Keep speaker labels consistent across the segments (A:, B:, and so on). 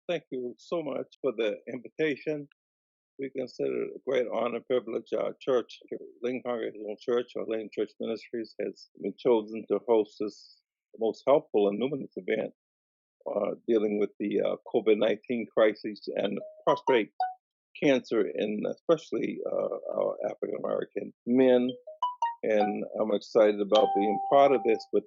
A: Thank you so much for the invitation. We consider it a great honor and privilege. Our church, Lincoln Congregational Church, or Lincoln Church Ministries, has been chosen to host this most helpful and numinous event dealing with the COVID-19 crisis and prostate cancer in especially our African American men. And I'm excited about being part of this with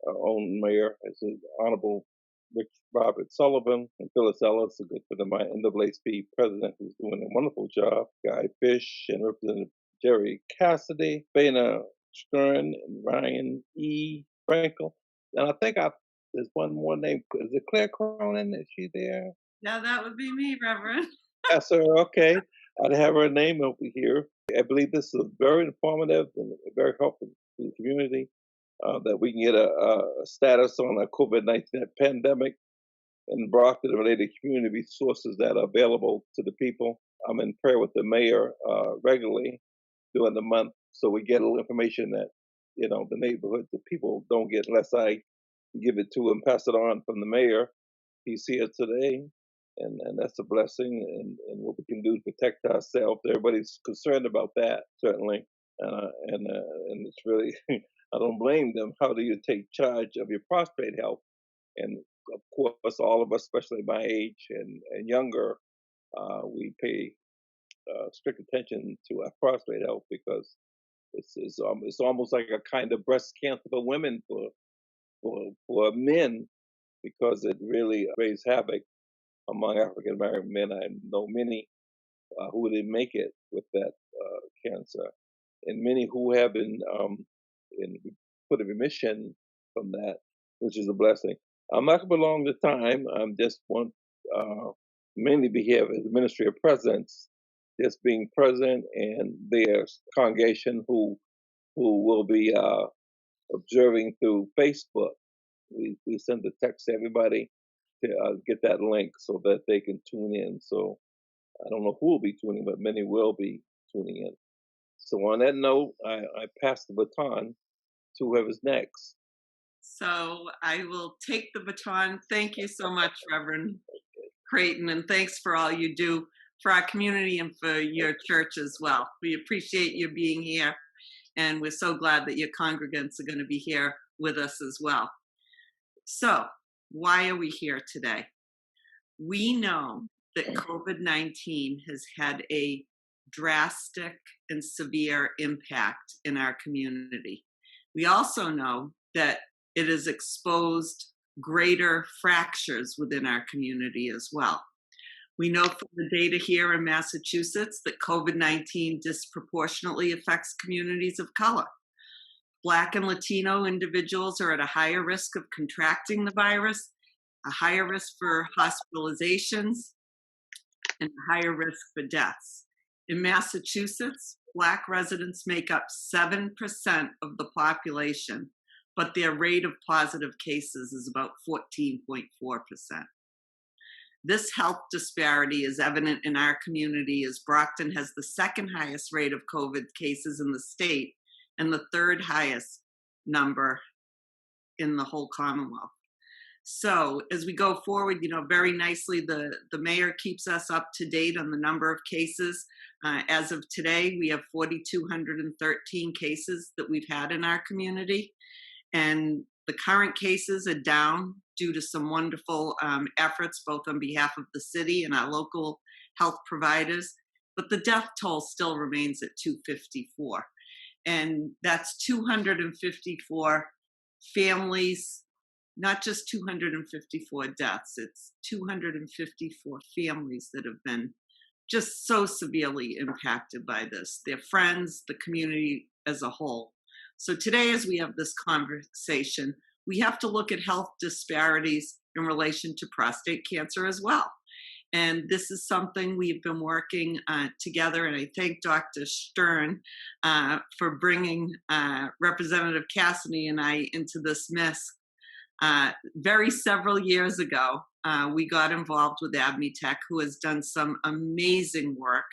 A: our own mayor, as the Honorable Rich Robert Sullivan, and Phyllis Ellis, a good friend of my NAACP president, who's doing a wonderful job, Guy Fish, and Representative Jerry Cassidy, Bana Stern, and Ryan E. Frankel. And I think there's one more name. Is it Claire Cronin? Is she there?
B: Yeah, that would be me, Reverend.
A: Yes, sir. Okay. I'd have her name over here. I believe this is very informative and very helpful to the community, that we can get a status on a COVID-19 pandemic and Brockton and related community resources that are available to the people. I'm in prayer with the mayor regularly during the month, so we get a little information that, the neighborhood, the people don't get unless I give it to and pass it on from the mayor. He's here today, and that's a blessing, and what we can do to protect ourselves. Everybody's concerned about that, certainly, and it's really, I don't blame them. How do you take charge of your prostate health? And of course, all of us, especially my age and younger, we pay strict attention to our prostate health because it's almost like a kind of breast cancer for women for men, because it really raised havoc among African American men. I know many who didn't make it with that cancer, and many who have been put in remission from that, which is a blessing. I'm not going to prolong the time. I'm just want mainly be here as the Ministry of Presence, just being present, and their congregation who will be observing through Facebook. We send a text to everybody to get that link so that they can tune in. So I don't know who will be tuning, but many will be tuning in. So on that note, I pass the baton to whoever's next.
B: So I will take the baton. Thank you so much, Reverend Creighton, and thanks for all you do for our community and for your church as well. We appreciate you being here, and we're so glad that your congregants are going to be here with us as well. So why are we here today? We know that COVID-19 has had a drastic and severe impact in our community. We also know that it has exposed greater fractures within our community as well. We know from the data here in Massachusetts that COVID-19 disproportionately affects communities of color. Black and Latino individuals are at a higher risk of contracting the virus, a higher risk for hospitalizations, and a higher risk for deaths. In Massachusetts, Black residents make up 7% of the population, but their rate of positive cases is about 14.4%. This health disparity is evident in our community as Brockton has the second highest rate of COVID cases in the state and the third highest number in the whole Commonwealth. So as we go forward, very nicely, the mayor keeps us up to date on the number of cases. As of today, we have 4,213 cases that we've had in our community. And the current cases are down due to some wonderful efforts, both on behalf of the city and our local health providers. But the death toll still remains at 254. And that's 254 families, not just 254 deaths. It's 254 families that have been just so severely impacted by this, their friends, the community as a whole. So today, as we have this conversation, we have to look at health disparities in relation to prostate cancer as well. And this is something we've been working together, and I thank Dr. Stern for bringing Representative Cassidy and I into this mess. Several years ago, we got involved with AdMeTech, who has done some amazing work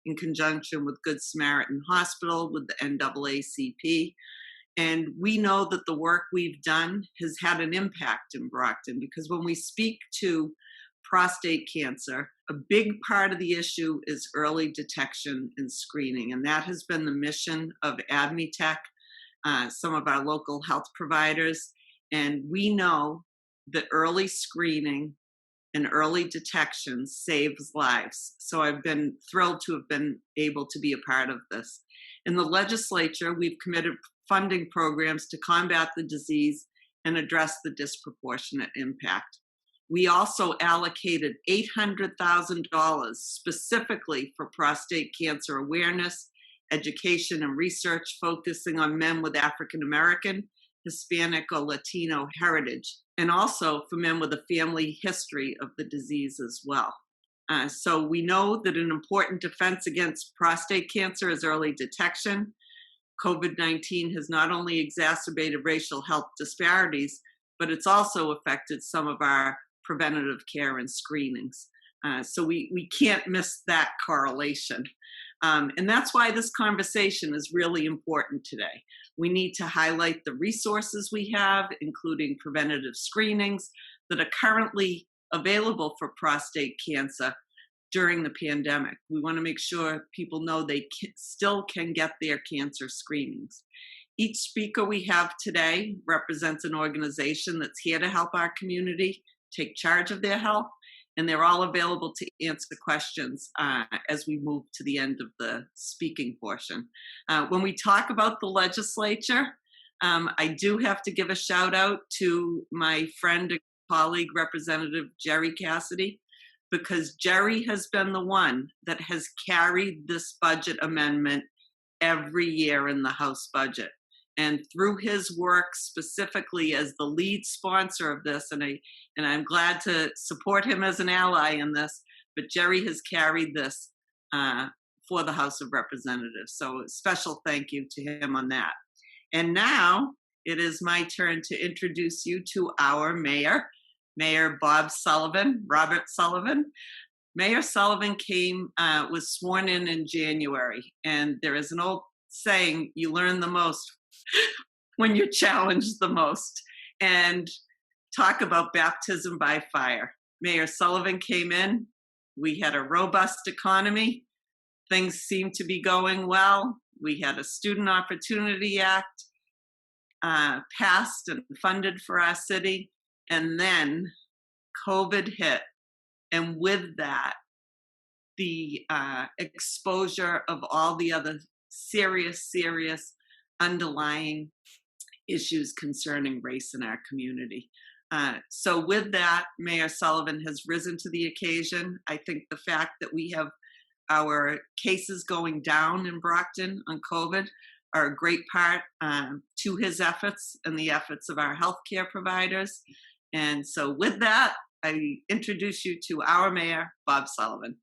B: in conjunction with Good Samaritan Hospital, with the NAACP. And we know that the work we've done has had an impact in Brockton, because when we speak to prostate cancer, a big part of the issue is early detection and screening. And that has been the mission of AdMeTech, some of our local health providers. And we know that early screening and early detection saves lives. So I've been thrilled to have been able to be a part of this. In the legislature, we've committed funding programs to combat the disease and address the disproportionate impact. We also allocated $800,000 specifically for prostate cancer awareness, education, and research, focusing on men with African American, Hispanic, or Latino heritage, and also for men with a family history of the disease as well. So we know that an important defense against prostate cancer is early detection. COVID-19 has not only exacerbated racial health disparities, but it's also affected some of our preventative care and screenings. So we can't miss that correlation. And that's why this conversation is really important today. We need to highlight the resources we have, including preventative screenings that are currently available for prostate cancer during the pandemic. We want to make sure people know they still can get their cancer screenings. Each speaker we have today represents an organization that's here to help our community take charge of their health, and they're all available to answer questions as we move to the end of the speaking portion. When we talk about the legislature, I do have to give a shout out to my friend and colleague, Representative Jerry Cassidy, because Jerry has been the one that has carried this budget amendment every year in the House budget. And through his work specifically as the lead sponsor of this, and I'm glad to support him as an ally in this, but Jerry has carried this for the House of Representatives. So a special thank you to him on that. And now it is my turn to introduce you to our mayor, Mayor Robert Sullivan. Mayor Sullivan was sworn in January, and there is an old saying, you learn the most when you're challenged the most. And talk about baptism by fire. Mayor Sullivan came in, we had a robust economy, things seemed to be going well. We had a Student Opportunity Act passed and funded for our city. And then COVID hit. And with that, the exposure of all the other serious underlying issues concerning race in our community. So with that, Mayor Sullivan has risen to the occasion. I think the fact that we have our cases going down in Brockton on COVID are a great part to his efforts and the efforts of our healthcare providers. And so with that, I introduce you to our mayor, Bob Sullivan.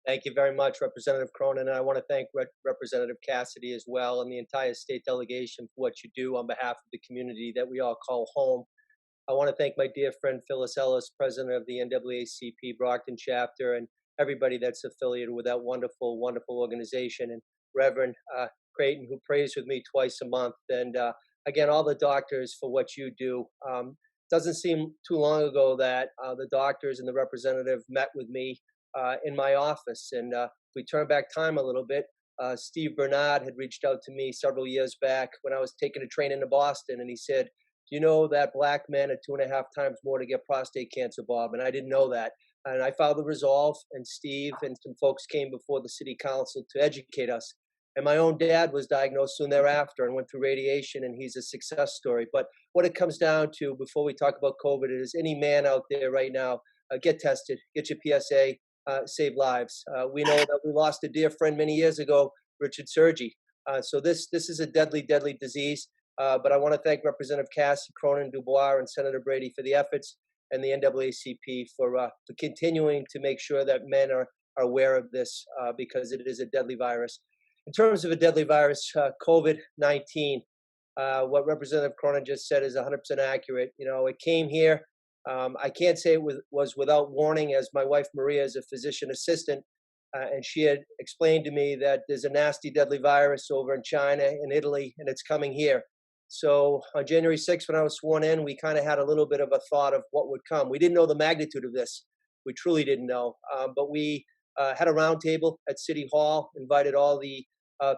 C: Thank you very much, Representative Cronin. And I want to thank Representative Cassidy as well and the entire state delegation for what you do on behalf of the community that we all call home. I want to thank my dear friend Phyllis Ellis, president of the NAACP Brockton chapter, and everybody that's affiliated with that wonderful, wonderful organization, and Reverend Creighton, who prays with me twice a month. And again, all the doctors for what you do. Doesn't seem too long ago that the doctors and the representative met with me in my office. And we turn back time a little bit. Steve Bernard had reached out to me several years back when I was taking a train into Boston, and he said, "Do you know that black men are 2.5 times more to get prostate cancer, Bob?" And I didn't know that. And I filed the resolve, and Steve and some folks came before the city council to educate us. And my own dad was diagnosed soon thereafter and went through radiation, and he's a success story. But what it comes down to, before we talk about COVID, is any man out there right now, get tested, get your PSA, save lives. We know that we lost a dear friend many years ago, Richard Sergi. So this is a deadly, deadly disease. But I want to thank Representative Cassidy, Cronin, Dubois, and Senator Brady for the efforts, and the NAACP for continuing to make sure that men are aware of this because it is a deadly virus. In terms of a deadly virus, COVID-19, what Representative Cronin just said is 100% accurate. You know, it came here. I can't say it was without warning, as my wife Maria is a physician assistant, and she had explained to me that there's a nasty, deadly virus over in China and Italy, and it's coming here. So on January 6th, when I was sworn in, we kind of had a little bit of a thought of what would come. We didn't know the magnitude of this. We truly didn't know. But we had a roundtable at City Hall, invited all the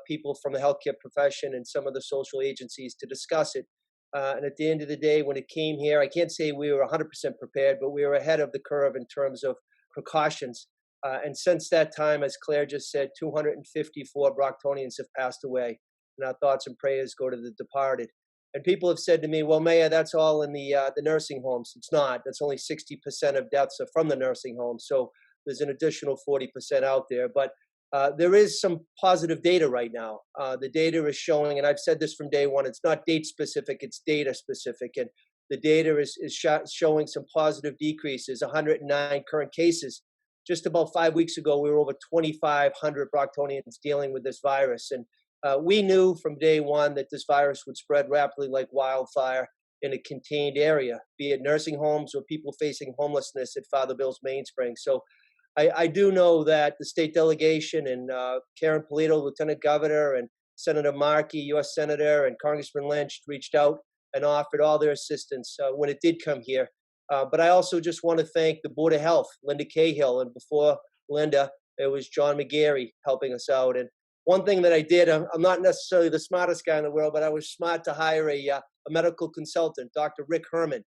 C: people from the healthcare profession and some of the social agencies to discuss it. And at the end of the day, when it came here, I can't say we were 100% prepared, but we were ahead of the curve in terms of precautions. And since that time, as Claire just said, 254 Brocktonians have passed away. And our thoughts and prayers go to the departed. And people have said to me, well, Mayor, that's all in the nursing homes. It's not. That's only 60% of deaths are from the nursing homes. So there's an additional 40% out there. But there is some positive data right now. The data is showing, and I've said this from day one, it's not date specific, it's data specific. And the data is showing some positive decreases, 109 current cases. Just about 5 weeks ago, we were over 2,500 Brocktonians dealing with this virus. And we knew from day one that this virus would spread rapidly like wildfire in a contained area, be it nursing homes or people facing homelessness at Father Bill's Mainspring. So I do know that the state delegation and Karen Polito, Lieutenant Governor, and Senator Markey, U.S. Senator, and Congressman Lynch reached out and offered all their assistance when it did come here. But I also just want to thank the Board of Health, Linda Cahill, and before Linda, it was John McGarry helping us out. And one thing that I did, I'm not necessarily the smartest guy in the world, but I was smart to hire a medical consultant, Dr. Rick Herman,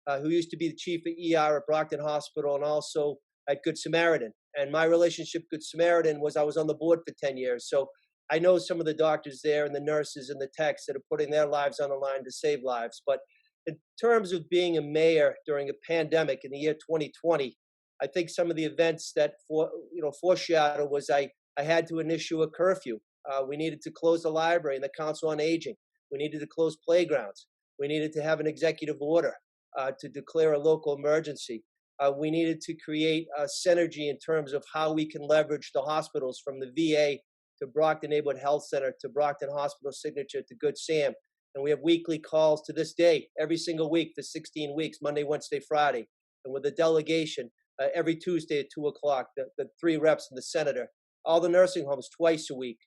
C: who used to be the chief of ER at Brockton Hospital and also at Good Samaritan. And my relationship with Good Samaritan was I was on the board for 10 years. So I know some of the doctors there and the nurses and the techs that are putting their lives on the line to save lives. But in terms of being a mayor during a pandemic in the year 2020, I think some of the events that foreshadowed was I had to issue a curfew. We needed to close the library and the Council on Aging. We needed to close playgrounds. We needed to have an executive order to declare a local emergency. We needed to create a synergy in terms of how we can leverage the hospitals from the VA to Brockton Neighborhood Health Center to Brockton Hospital Signature to Good Sam. And we have weekly calls to this day, every single week for 16 weeks, Monday, Wednesday, Friday. And with a delegation every Tuesday at 2 o'clock, the 3 reps and the senator, all the nursing homes twice a week,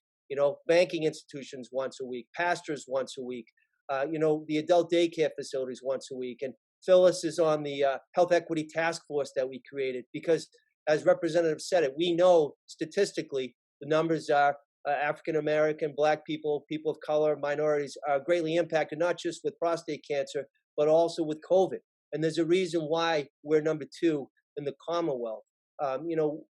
C: banking institutions once a week, pastors once a week, the adult daycare facilities once a week. And Phyllis is on the Health Equity Task Force that we created because, as Representative said it, we know statistically the numbers are African-American, Black people, people of color, minorities are greatly impacted, not just with prostate cancer, but also with COVID. And there's a reason why we're number 2 in the Commonwealth.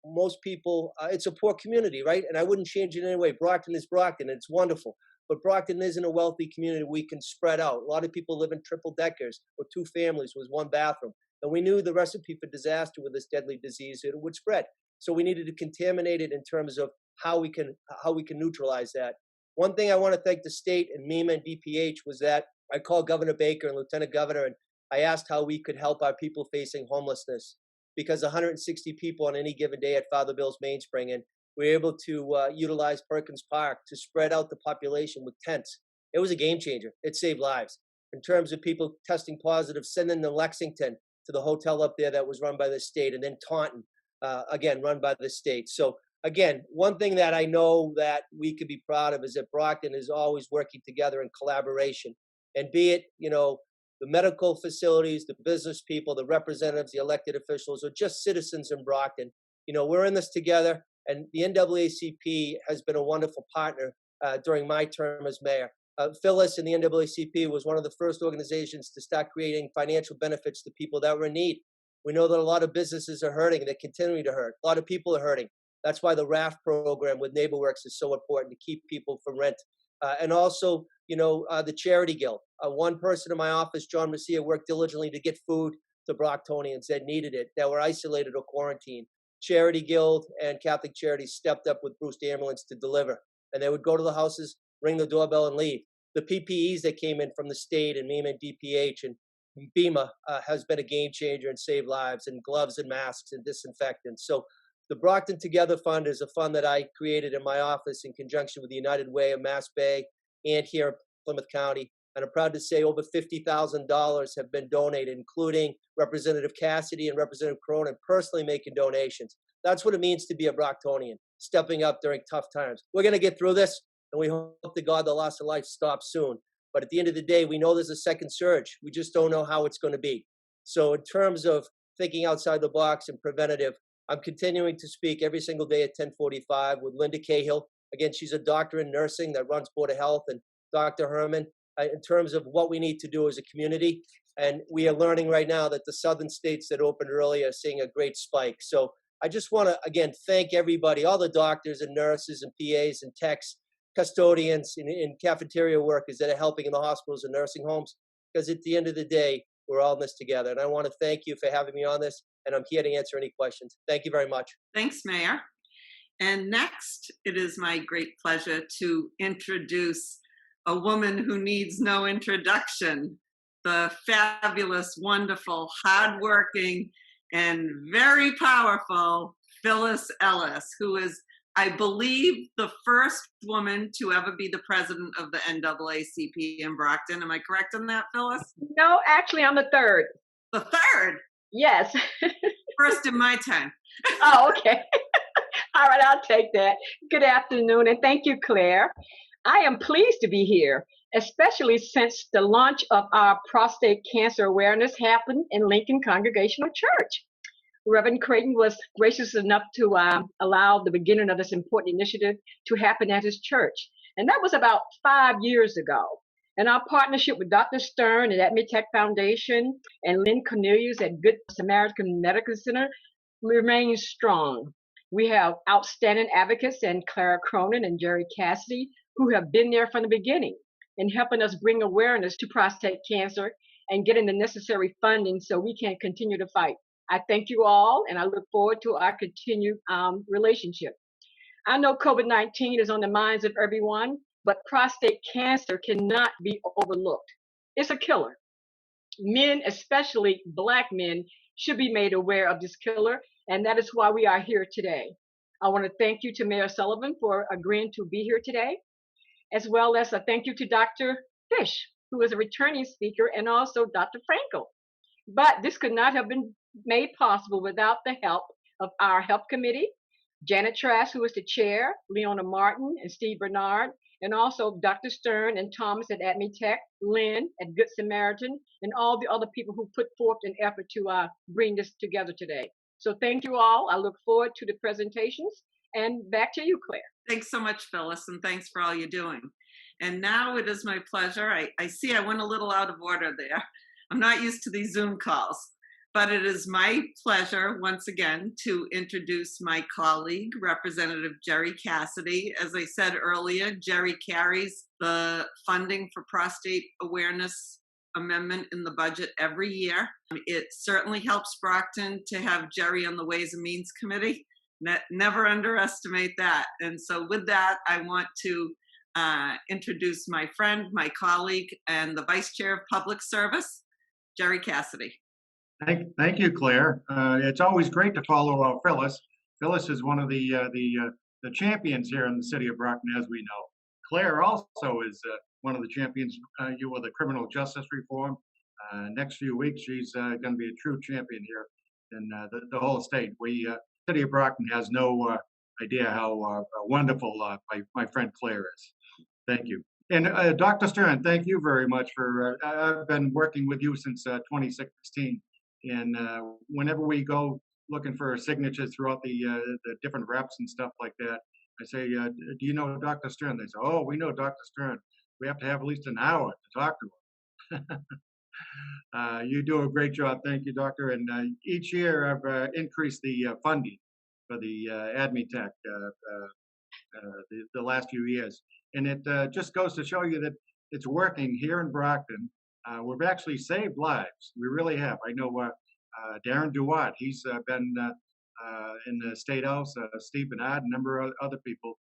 C: Most people, it's a poor community, right? And I wouldn't change it in any way. Brockton is Brockton, and it's wonderful. But Brockton isn't a wealthy community. We can spread out. A lot of people live in triple deckers or 2 families with 1 bathroom. And we knew the recipe for disaster with this deadly disease, it would spread. So we needed to contaminate it in terms of how we can neutralize that. One thing I want to thank the state and MEMA and DPH was that I called Governor Baker and Lieutenant Governor, and I asked how we could help our people facing homelessness, because 160 people on any given day at Father Bill's Mainspring, and we were able to utilize Perkins Park to spread out the population with tents. It was a game changer. It saved lives. In terms of people testing positive, sending them to Lexington to the hotel up there that was run by the state, and then Taunton, again, run by the state. So again, one thing that I know that we could be proud of is that Brockton is always working together in collaboration. And be it, the medical facilities, the business people, the representatives, the elected officials, or just citizens in Brockton, we're in this together. And the NAACP has been a wonderful partner during my term as mayor. Phyllis and the NAACP was one of the first organizations to start creating financial benefits to people that were in need. We know that a lot of businesses are hurting. They're continuing to hurt. A lot of people are hurting. That's why the RAFT program with NeighborWorks is so important to keep people from rent. And also, the Charity Guild. One person in my office, John Messia, worked diligently to get food to Brocktonians that needed it, that were isolated or quarantined. Charity Guild and Catholic Charities stepped up with Bruce Ambulance to deliver. And they would go to the houses, ring the doorbell, and leave. The PPEs that came in from the state and MEMA and DPH and BEMA has been a game changer and saved lives, and gloves and masks and disinfectants. So the Brockton Together Fund is a fund that I created in my office in conjunction with the United Way of Mass Bay and here in Plymouth County. And I'm proud to say over $50,000 have been donated, including Representative Cassidy and Representative Cronin personally making donations. That's what it means to be a Brocktonian, stepping up during tough times. We're going to get through this, and we hope to God the loss of life stops soon. But at the end of the day, we know there's a second surge. We just don't know how it's going to be. So in terms of thinking outside the box and preventative. I'm continuing to speak every single day at 10:45 with Linda Cahill. Again, she's a doctor in nursing that runs Board of Health, and Dr. Herman, in terms of what we need to do as a community. And we are learning right now that the southern states that opened early are seeing a great spike. So I just want to, again, thank everybody, all the doctors and nurses and PAs and techs, custodians and cafeteria workers that are helping in the hospitals and nursing homes, because at the end of the day, we're all in this together. And I want to thank you for having me on this, and I'm here to answer any questions. Thank you very much.
B: Thanks, Mayor. And next, it is my great pleasure to introduce a woman who needs no introduction, the fabulous, wonderful, hardworking, and very powerful Phyllis Ellis, who is, I believe, the first woman to ever be the president of the NAACP in Brockton. Am I correct in that, Phyllis?
D: No, actually, I'm the third.
B: The third?
D: Yes.
B: First in my time.
D: Oh, okay. All right, I'll take that. Good afternoon, and thank you, Claire. I am pleased to be here, especially since the launch of our prostate cancer awareness happened in Lincoln Congregational Church. Reverend Creighton was gracious enough to allow the beginning of this important initiative to happen at his church. And that was about 5 years ago. And our partnership with Dr. Stern at AdMeTech Foundation and Lynn Cornelius at Good Samaritan Medical Center remains strong. We have outstanding advocates in Clara Cronin and Jerry Cassidy who have been there from the beginning in helping us bring awareness to prostate cancer and getting the necessary funding so we can continue to fight. I thank you all, and I look forward to our continued relationship. I know COVID-19 is on the minds of everyone, but prostate cancer cannot be overlooked. It's a killer. Men, especially Black men, should be made aware of this killer, and that is why we are here today. I want to thank you to Mayor Sullivan for agreeing to be here today, as well as a thank you to Dr. Fish, who is a returning speaker, and also Dr. Frankel. But this could not have been made possible without the help of our health committee, Janet Trask, who is the chair, Leona Martin and Steve Bernard, and also Dr. Stern and Thomas at AdMeTech, Lynn at Good Samaritan, and all the other people who put forth an effort to bring this together today. So thank you all. I look forward to the presentations, and back to you, Claire.
B: Thanks so much, Phyllis, and thanks for all you're doing. And now it is my pleasure. I see I went a little out of order there. I'm not used to these Zoom calls, but it is my pleasure once again to introduce my colleague, Representative Jerry Cassidy. As I said earlier, Jerry carries the funding for prostate awareness amendment in the budget every year. It certainly helps Brockton to have Jerry on the Ways and Means Committee. Never underestimate that. And so with that, I want to introduce my friend, my colleague, and the Vice Chair of Public Service, Jerry Cassidy.
E: Thank you, Claire. It's always great to follow Phyllis. Phyllis is one of the champions here in the city of Brockton, as we know. Claire also is one of the champions with the criminal justice reform. Next few weeks, she's going to be a true champion here in the whole state. City of Brockton has no idea how wonderful my friend Claire is. Thank you. And Dr. Stern, thank you very much for, I've been working with you since 2016. And whenever we go looking for signatures throughout the different reps and stuff like that, I say, do you know Dr. Stern? They say, oh, we know Dr. Stern. We have to have at least an hour to talk to him. You do a great job. Thank you, Doctor. And each year I've increased the funding for the AdMeTech the last few years. And it just goes to show you that it's working here in Brockton. We've actually saved lives. We really have. I know Darren Duwatt, he's been in the State House, Steve Bernard, a number of other people.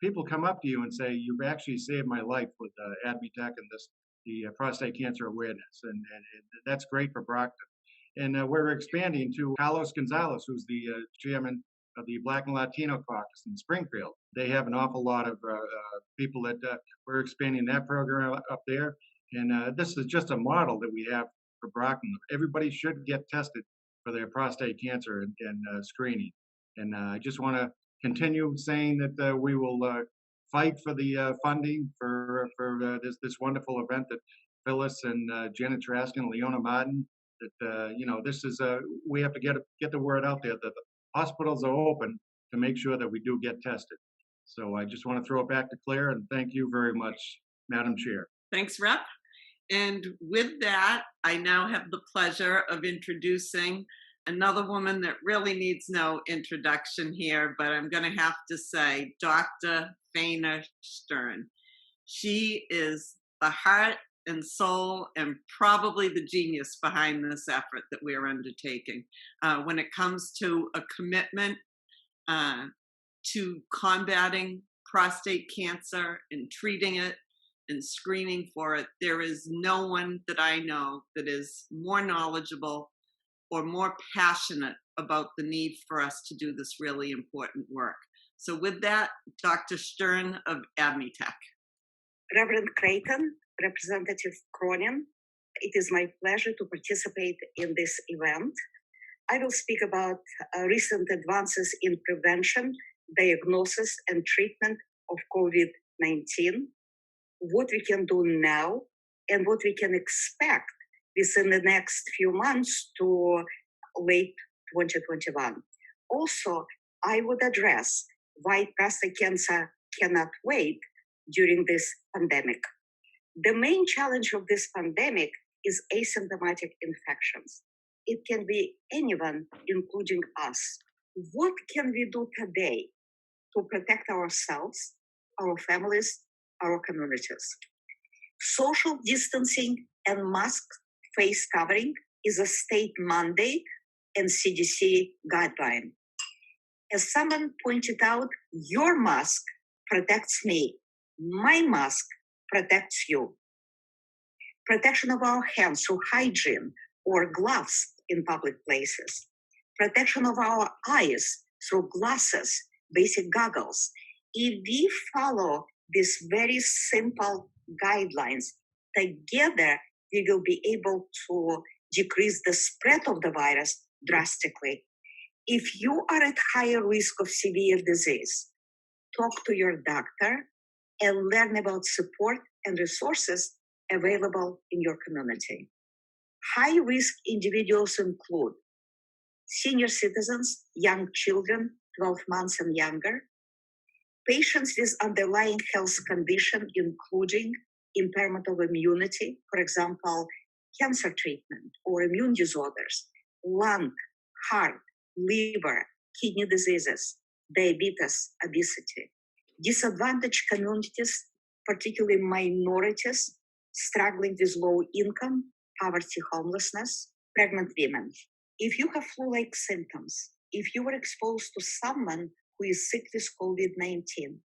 E: People come up to you and say, you've actually saved my life with AdMeTech and the prostate cancer awareness. And that's great for Brockton. And we're expanding to Carlos Gonzalez, who's the chairman of the Black and Latino Caucus in Springfield. They have an awful lot of people that we're expanding that program up there. And this is just a model that we have for Brockton. Everybody should get tested for their prostate cancer and screening. And I just want to continue saying that we will fight for the funding for this wonderful event that Phyllis and Janet Trask and Leona Martin, that this is we have to get the word out there that the hospitals are open to make sure that we do get tested. So I just want to throw it back to Claire, and thank you very much, Madam Chair.
B: Thanks, Rep. And with that, I now have the pleasure of introducing another woman that really needs no introduction here, but I'm going to have to say Dr. Faina Stern. She is the heart and soul and probably the genius behind this effort that we're undertaking. When it comes to a commitment to combating prostate cancer and treating it and screening for it, there is no one that I know that is more knowledgeable or more passionate about the need for us to do this really important work. So with that, Dr. Stern of AdMeTech.
F: Reverend Creighton, Representative Cronin, it is my pleasure to participate in this event. I will speak about recent advances in prevention, diagnosis, and treatment of COVID-19, what we can do now, and what we can expect within the next few months to late 2021. Also, I would address why prostate cancer cannot wait during this pandemic. The main challenge of this pandemic is asymptomatic infections. It can be anyone, including us. What can we do today to protect ourselves, our families, our communities? Social distancing and mask face covering is a state mandate and CDC guideline. As someone pointed out, your mask protects me. My mask protects you. Protection of our hands through hygiene or gloves in public places. Protection of our eyes through glasses, basic goggles. If we follow these very simple guidelines, together we will be able to decrease the spread of the virus drastically. If you are at higher risk of severe disease, talk to your doctor and learn about support and resources available in your community. High-risk individuals include senior citizens, young children, 12 months and younger, patients with underlying health condition, including impairment of immunity, for example, cancer treatment or immune disorders, lung, heart, liver, kidney diseases, diabetes, obesity. Disadvantaged communities, particularly minorities, struggling with low income, poverty, homelessness, pregnant women. If you have flu-like symptoms, if you were exposed to someone who is sick with COVID-19,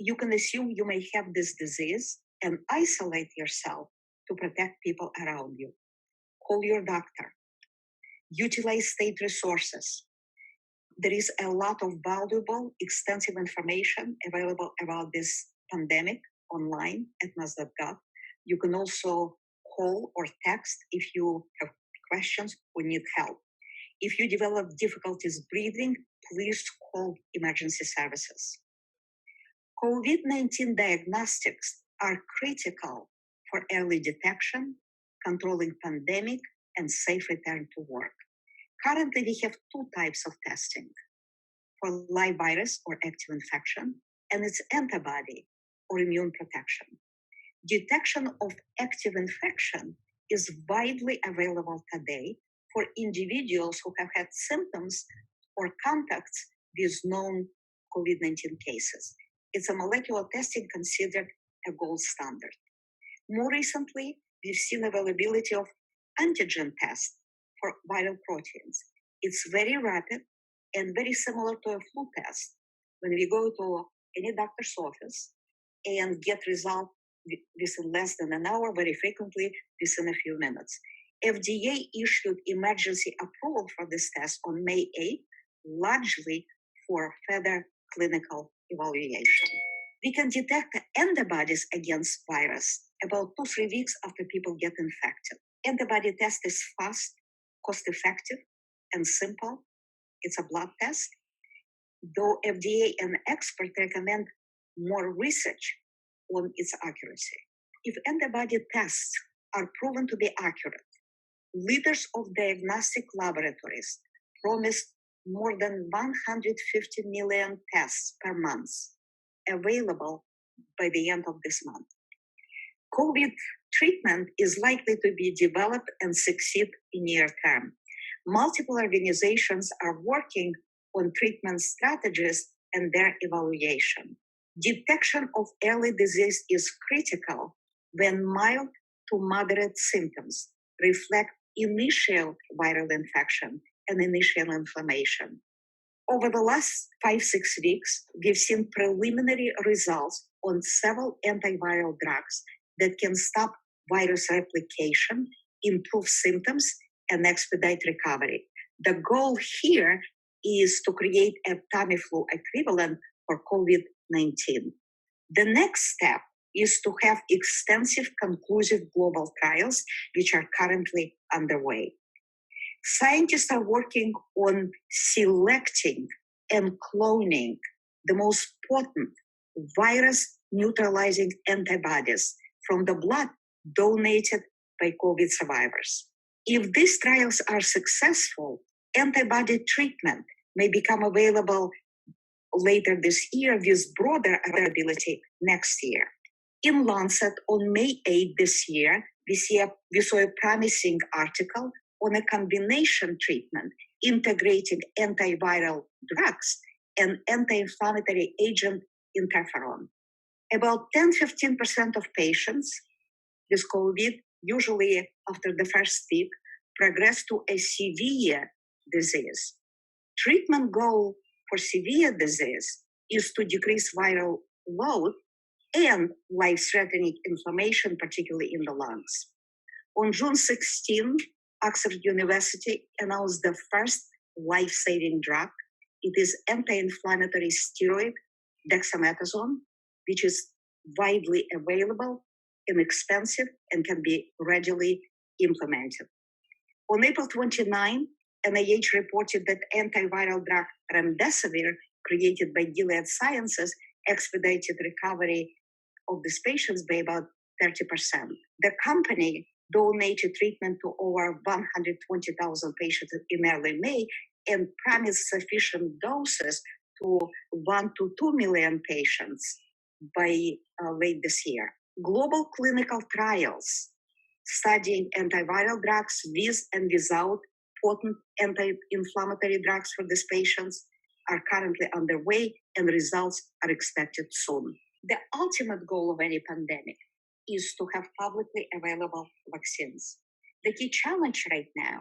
F: you can assume you may have this disease and isolate yourself to protect people around you. Call your doctor. Utilize state resources. There is a lot of valuable, extensive information available about this pandemic online at mass.gov. You can also call or text if you have questions or need help. If you develop difficulties breathing, please call emergency services. COVID-19 diagnostics are critical for early detection, controlling pandemic, and safe return to work. Currently, we have two types of testing: for live virus or active infection, and its antibody or immune protection. Detection of active infection is widely available today for individuals who have had symptoms or contacts with known COVID-19 cases. It's a molecular testing considered a gold standard. More recently, we've seen availability of antigen tests for viral proteins. It's very rapid and very similar to a flu test. When we go to any doctor's office and get result within less than an hour, very frequently within a few minutes. FDA issued emergency approval for this test on May 8th, largely for further clinical evaluation. We can detect antibodies against virus about 2-3 weeks after people get infected. Antibody test is fast, cost-effective, and simple. It's a blood test. Though FDA and experts recommend more research on its accuracy. If antibody tests are proven to be accurate Leaders of diagnostic laboratories promised more than 150 million tests per month available by the end of this month. COVID treatment is likely to be developed and succeed in near term. Multiple organizations are working on treatment strategies and their evaluation. Detection of early disease is critical when mild to moderate symptoms reflect initial viral infection and initial inflammation. Over the last 5-6 weeks, we've seen preliminary results on several antiviral drugs that can stop virus replication, improve symptoms, and expedite recovery. The goal here is to create a Tamiflu equivalent for COVID-19. The next step is to have extensive conclusive global trials, which are currently underway. Scientists are working on selecting and cloning the most potent virus-neutralizing antibodies from the blood donated by COVID survivors. If these trials are successful, antibody treatment may become available later this year with broader availability next year. In Lancet on May 8 this year, we saw a promising article on a combination treatment integrating antiviral drugs and anti-inflammatory agent interferon. About 10-15% of patients with COVID, usually after the first week, progress to a severe disease. Treatment goal for severe disease is to decrease viral load and life-threatening inflammation, particularly in the lungs. On June 16, Oxford University announced the first life-saving drug. It is anti-inflammatory steroid, Dexamethasone, which is widely available, inexpensive, and can be readily implemented. On April 29, NIH reported that antiviral drug remdesivir, created by Gilead Sciences, expedited recovery of these patients by about 30%. The company donated treatment to over 120,000 patients in early May and promised sufficient doses to 1 to 2 million patients by late this year. Global clinical trials studying antiviral drugs with and without potent anti-inflammatory drugs for these patients are currently underway, and results are expected soon. The ultimate goal of any pandemic is to have publicly available vaccines. The key challenge right now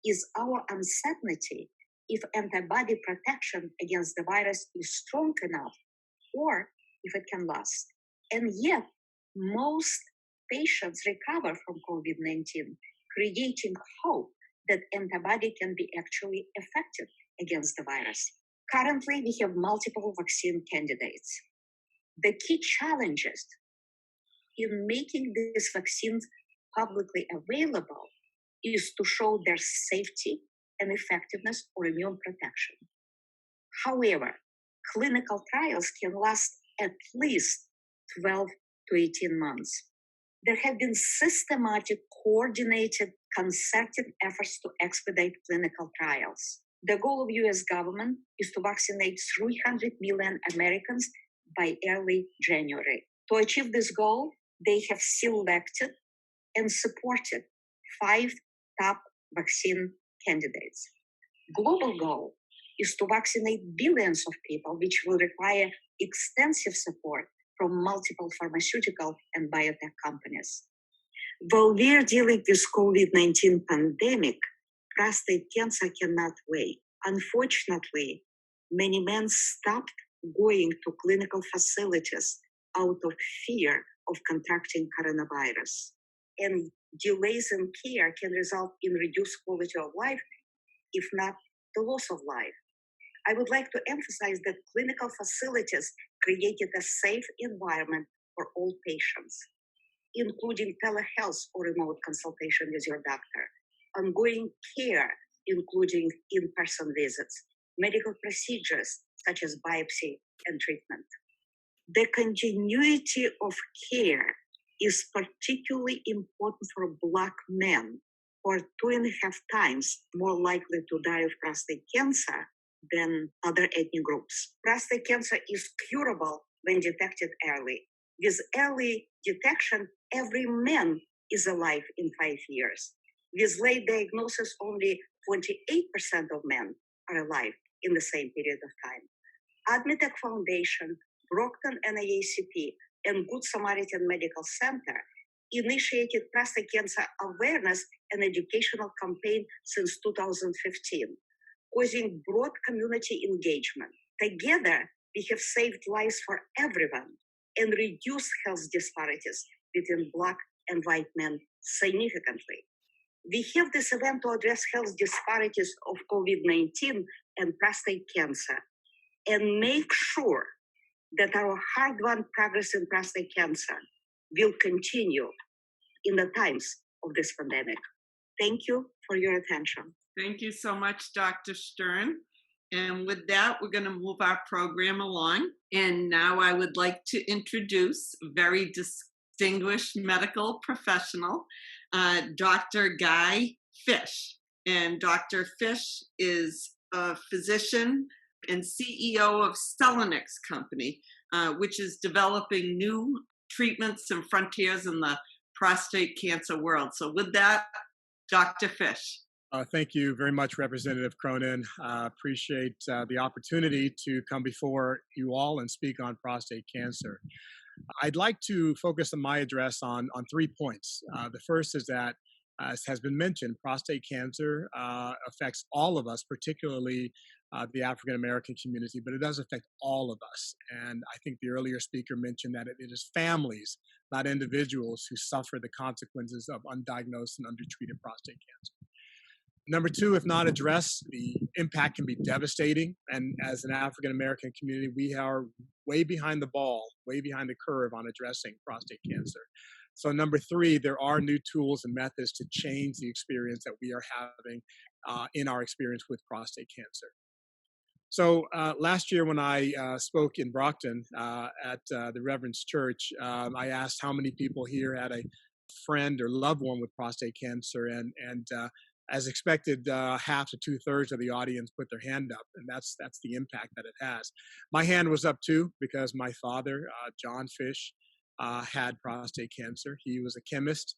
F: is our uncertainty if antibody protection against the virus is strong enough or if it can last. And yet, most patients recover from COVID-19, creating hope that antibody can be actually effective against the virus. Currently, we have multiple vaccine candidates. The key challenges in making these vaccines publicly available is to show their safety and effectiveness or immune protection. However, clinical trials can last at least 12 to 18 months. There have been systematic, coordinated, concerted efforts to expedite clinical trials. The goal of US government is to vaccinate 300 million Americans by early January. To achieve this goal, they have selected and supported 5 top vaccine candidates. Global goal is to vaccinate billions of people, which will require extensive support from multiple pharmaceutical and biotech companies. While we're dealing with COVID-19 pandemic, prostate cancer cannot wait. Unfortunately, many men stopped going to clinical facilities out of fear of contracting coronavirus. And delays in care can result in reduced quality of life, if not the loss of life. I would like to emphasize that clinical facilities created a safe environment for all patients, including telehealth or remote consultation with your doctor, ongoing care, including in-person visits, medical procedures such as biopsy and treatment. The continuity of care is particularly important for Black men or 2.5 times more likely to die of prostate cancer than other ethnic groups. Prostate cancer is curable when detected early. With early detection, every man is alive in 5 years. With late diagnosis, only 28% of men are alive in the same period of time. AdMeTech Foundation, Brockton NAACP, and Good Samaritan Medical Center initiated prostate cancer awareness and educational campaign since 2015, causing broad community engagement. Together, we have saved lives for everyone and reduced health disparities between Black and white men significantly. We have this event to address health disparities of COVID-19 and prostate cancer and make sure that our hard-won progress in prostate cancer will continue in the times of this pandemic. Thank you for your attention.
B: Thank you so much, Dr. Stern. And with that, we're going to move our program along. And now I would like to introduce a very distinguished medical professional, Dr. Guy Fish. And Dr. Fish is a physician and CEO of Selenix Company, which is developing new treatments and frontiers in the prostate cancer world. So with that, Dr. Fish.
G: Thank you very much, Representative Cronin. Appreciate the opportunity to come before you all and speak on prostate cancer. I'd like to focus on my address on 3 points. The first is that, as has been mentioned, prostate cancer affects all of us, particularly the African American community, but it does affect all of us. And I think the earlier speaker mentioned that it is families, not individuals, who suffer the consequences of undiagnosed and undertreated prostate cancer. Number two, if not addressed, the impact can be devastating. And as an African American community, we are way behind the ball, way behind the curve on addressing prostate cancer. So number three, there are new tools and methods to change the experience that we are having in our experience with prostate cancer. So last year when I spoke in Brockton at the Reverend's Church, I asked how many people here had a friend or loved one with prostate cancer, and as expected, half to 2/3 of the audience put their hand up, and that's the impact that it has. My hand was up too because my father, John Fish, had prostate cancer. He was a chemist.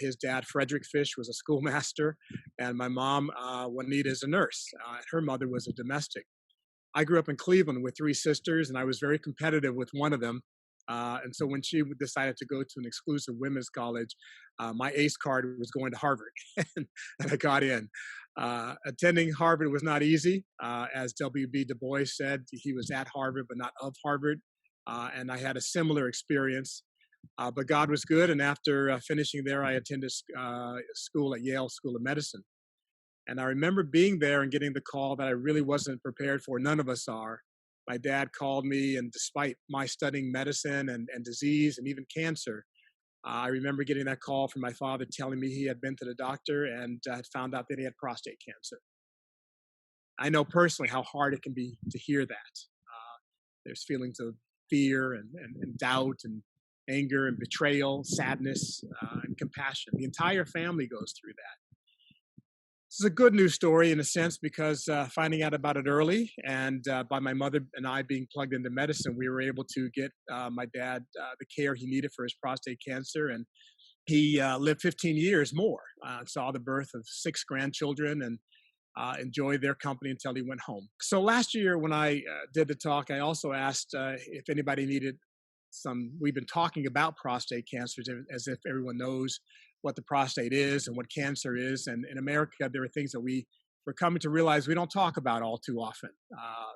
G: His dad, Frederick Fish, was a schoolmaster, and my mom, Juanita, is a nurse. Her mother was a domestic. I grew up in Cleveland with 3 sisters, and I was very competitive with one of them. And so when she decided to go to an exclusive women's college, my ACE card was going to Harvard, and I got in. Attending Harvard was not easy. As W.B. Du Bois said, he was at Harvard, but not of Harvard. And I had a similar experience. But God was good, and after finishing there, I attended school at Yale School of Medicine. And I remember being there and getting the call that I really wasn't prepared for. None of us are. My dad called me, and despite my studying medicine and disease and even cancer, I remember getting that call from my father telling me he had been to the doctor and had found out that he had prostate cancer. I know personally how hard it can be to hear that. There's feelings of fear and doubt and anger and betrayal, sadness, and compassion. The entire family goes through that. This is a good news story in a sense because finding out about it early and by my mother and I being plugged into medicine, we were able to get my dad the care he needed for his prostate cancer. And he lived 15 years more, saw the birth of 6 grandchildren and enjoyed their company until he went home. So last year when I did the talk, I also asked if anybody needed we've been talking about prostate cancer as if everyone knows what the prostate is and what cancer is. And in America, there are things that we're coming to realize we don't talk about all too often.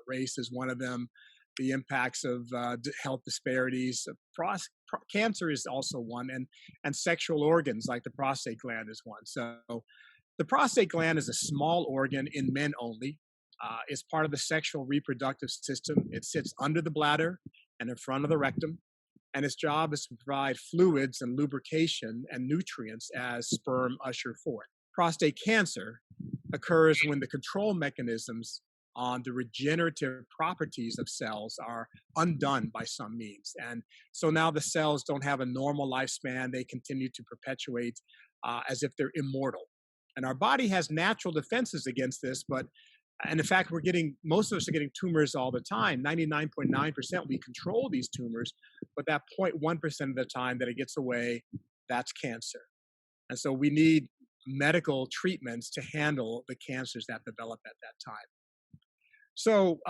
G: Race is one of them. The impacts of health disparities. Cancer is also one. And sexual organs like the prostate gland is one. So the prostate gland is a small organ in men only. It's part of the sexual reproductive system. It sits under the bladder and in front of the rectum. And its job is to provide fluids and lubrication and nutrients as sperm usher forth. Prostate cancer occurs when the control mechanisms on the regenerative properties of cells are undone by some means. And so now the cells don't have a normal lifespan. They continue to perpetuate as if they're immortal. And our body has natural defenses against this, and in fact, most of us are getting tumors all the time. 99.9% we control these tumors, but that 0.1% of the time that it gets away, that's cancer. And so we need medical treatments to handle the cancers that develop at that time. So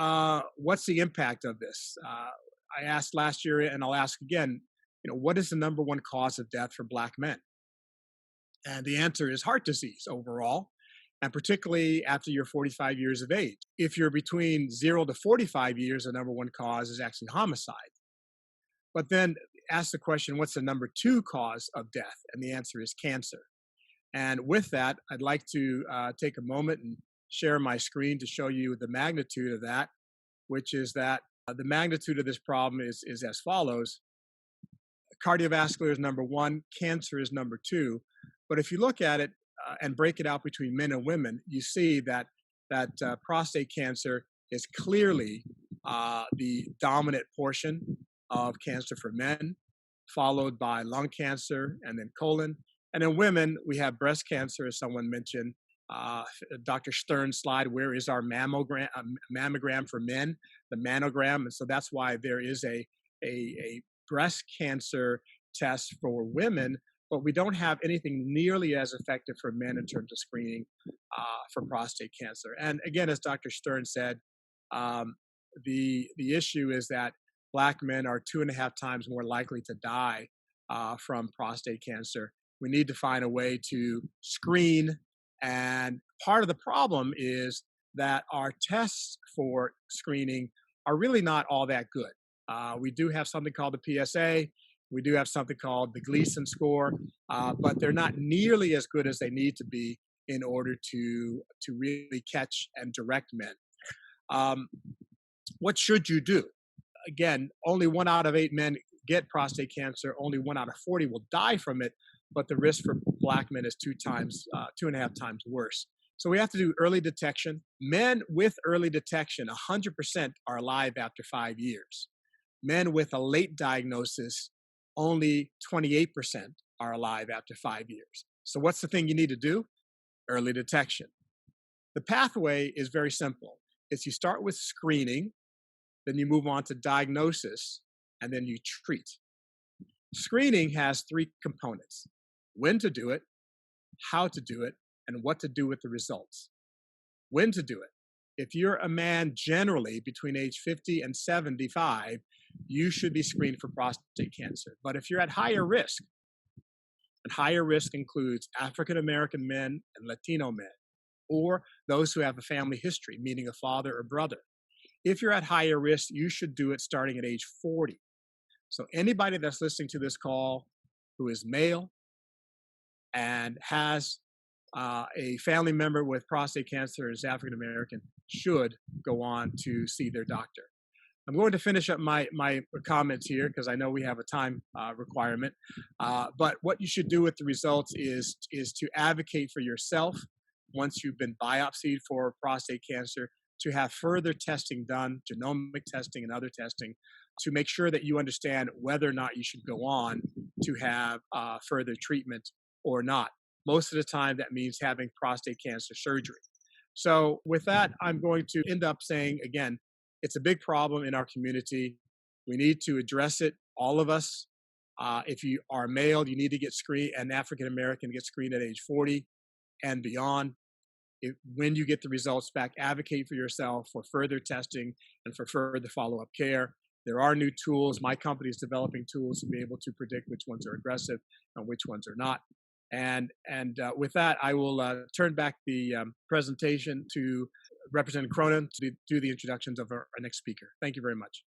G: what's the impact of this? I asked last year, and I'll ask again, what is the number one cause of death for Black men? And the answer is heart disease overall, and particularly after you're 45 years of age. If you're between 0 to 45 years, the number one cause is actually homicide. But then ask the question, what's the number two cause of death? And the answer is cancer. And with that, I'd like to take a moment and share my screen to show you the magnitude of that, which is that the magnitude of this problem is as follows. Cardiovascular is number one, cancer is number two. But if you look at it and break it out between men and women, you see that prostate cancer is clearly the dominant portion of cancer for men, followed by lung cancer and then colon. And in women, we have breast cancer, as someone mentioned. Dr. Stern's slide, where is our mammogram for men, the Manogram. And so that's why there is a breast cancer test for women, but we don't have anything nearly as effective for men in terms of screening for prostate cancer. And again, as Dr. Stern said, the issue is that Black men are 2.5 times more likely to die from prostate cancer. We need to find a way to screen. And part of the problem is that our tests for screening are really not all that good. We do have something called the PSA. We do have something called the Gleason score, but they're not nearly as good as they need to be in order to really catch and direct men. What should you do? Again, only 1 out of 8 men get prostate cancer. Only 1 out of 40 will die from it, but the risk for Black men is 2.5 times worse. So we have to do early detection. Men with early detection, 100% are alive after 5 years. Men with a late diagnosis, only 28% are alive after 5 years. So what's the thing you need to do? Early detection. The pathway is very simple. It's you start with screening, then you move on to diagnosis, and then you treat. Screening has 3 components: when to do it, how to do it, and what to do with the results. When to do it. If you're a man generally between age 50 and 75, you should be screened for prostate cancer. But if you're at higher risk, and higher risk includes African American men and Latino men, or those who have a family history, meaning a father or brother. If you're at higher risk, you should do it starting at age 40. So anybody that's listening to this call who is male and has a family member with prostate cancer and is African American should go on to see their doctor. I'm going to finish up my comments here because I know we have a time requirement. But what you should do with the results is to advocate for yourself once you've been biopsied for prostate cancer, to have further testing done, genomic testing and other testing, to make sure that you understand whether or not you should go on to have further treatment or not. Most of the time, that means having prostate cancer surgery. So with that, I'm going to end up saying, again, it's a big problem in our community. We need to address it, all of us. If you are male, you need to get screened, and African American get screened at age 40 and beyond. When you get the results back, advocate for yourself for further testing and for further follow-up care. There are new tools. My company is developing tools to be able to predict which ones are aggressive and which ones are not. And with that, I will turn back the presentation to Representative Cronin to do the introductions of our next speaker. Thank you very much.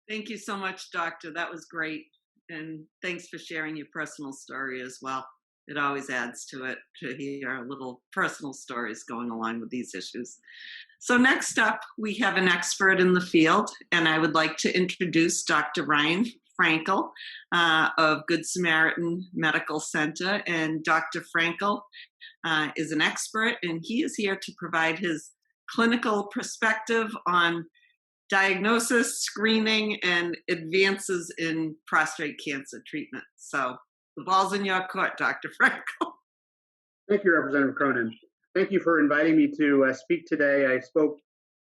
B: Thank you so much, Doctor. That was great. And thanks for sharing your personal story as well. It always adds to it to hear little personal stories going along with these issues. So next up, we have an expert in the field, and I would like to introduce Dr. Ryan Frankel of Good Samaritan Medical Center. And Dr. Frankel is an expert, and he is here to provide his clinical perspective on diagnosis, screening, and advances in prostate cancer treatment. So the ball's in your court, Dr. Frankel.
H: Thank you, Representative Cronin. Thank you for inviting me to speak today. I spoke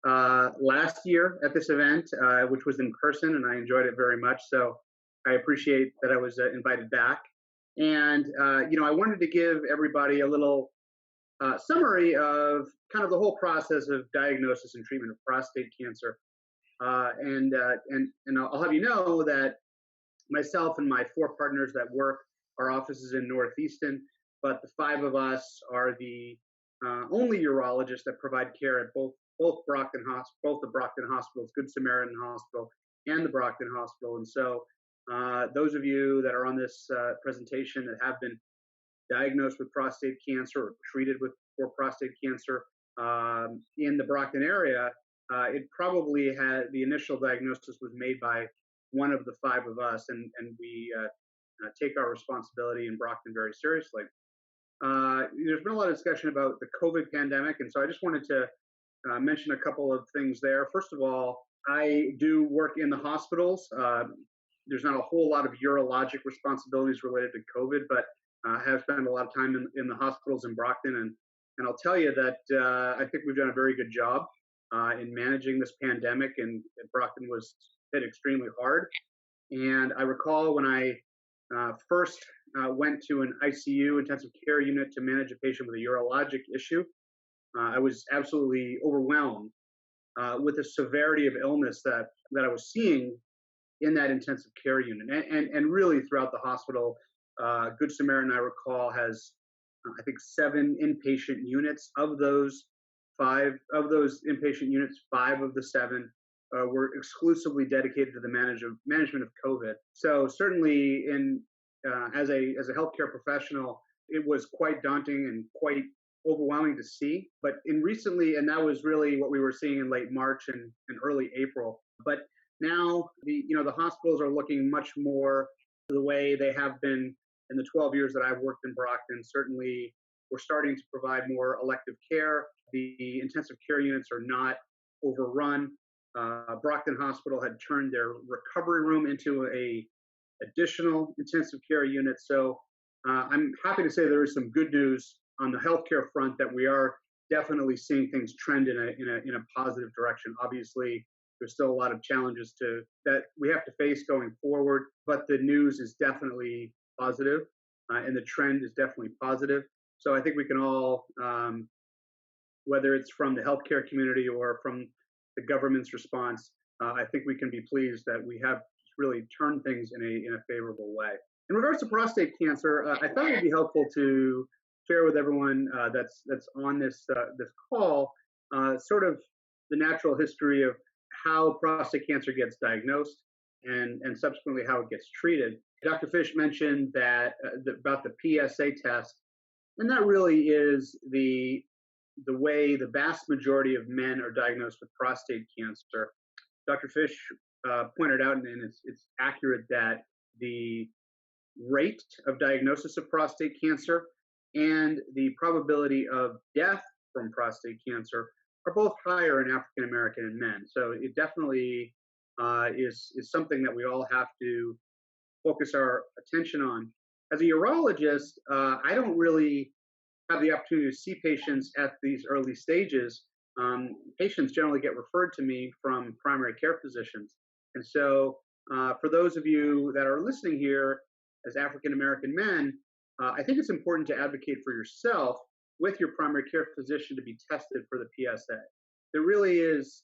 H: last year at this event, which was in person, and I enjoyed it very much. So I appreciate that I was invited back. And, I wanted to give everybody a little summary of kind of the whole process of diagnosis and treatment of prostate cancer. And I'll have you know that myself and my 4 partners that work, our offices in Northeastern, but the 5 of us are the only urologists that provide care at both the Brockton hospitals, Good Samaritan Hospital and the Brockton Hospital. And so those of you that are on this presentation that have been diagnosed with prostate cancer or treated for prostate cancer in the Brockton area, it probably had the initial diagnosis was made by one of the 5 of us, and we take our responsibility in Brockton very seriously. There's been a lot of discussion about the COVID pandemic, and so I just wanted to mention a couple of things there. First of all, I do work in the hospitals. There's not a whole lot of urologic responsibilities related to COVID, but I have spent a lot of time in the hospitals in Brockton, and I'll tell you that I think we've done a very good job in managing this pandemic, and Brockton was hit extremely hard. And I recall when I first went to an ICU, intensive care unit, to manage a patient with a urologic issue, I was absolutely overwhelmed with the severity of illness that I was seeing in that intensive care unit, and really throughout the hospital. Good Samaritan, I recall, has I think 7 inpatient units. Of those inpatient units, 5 of the 7 were exclusively dedicated to the management of COVID. So certainly, as a healthcare professional, it was quite daunting and quite overwhelming to see. But recently, and that was really what we were seeing in late March and early April. But now the hospitals are looking much more the way they have been in the 12 years that I've worked in Brockton. Certainly, we're starting to provide more elective care. The intensive care units are not overrun. Brockton Hospital had turned their recovery room into a additional intensive care unit. So I'm happy to say there is some good news on the healthcare front, that we are definitely seeing things trend in a positive direction. Obviously, there's still a lot of challenges that we have to face going forward, but the news is definitely positive, and the trend is definitely positive. So I think we can all, whether it's from the healthcare community or from the government's response, I think we can be pleased that we have really turned things in a favorable way. In regards to prostate cancer, I thought it would be helpful to share with everyone that's on this call sort of the natural history of how prostate cancer gets diagnosed and subsequently how it gets treated. Dr. Fish mentioned that about the PSA test, and that really is the way the vast majority of men are diagnosed with prostate cancer. Dr. Fish pointed out, and it's accurate, that the rate of diagnosis of prostate cancer and the probability of death from prostate cancer are both higher in African American and men. So it definitely is something that we all have to focus our attention on. As a urologist, I don't really have the opportunity to see patients at these early stages. Patients generally get referred to me from primary care physicians. And so for those of you that are listening here as African American men, I think it's important to advocate for yourself with your primary care physician to be tested for the PSA. There really is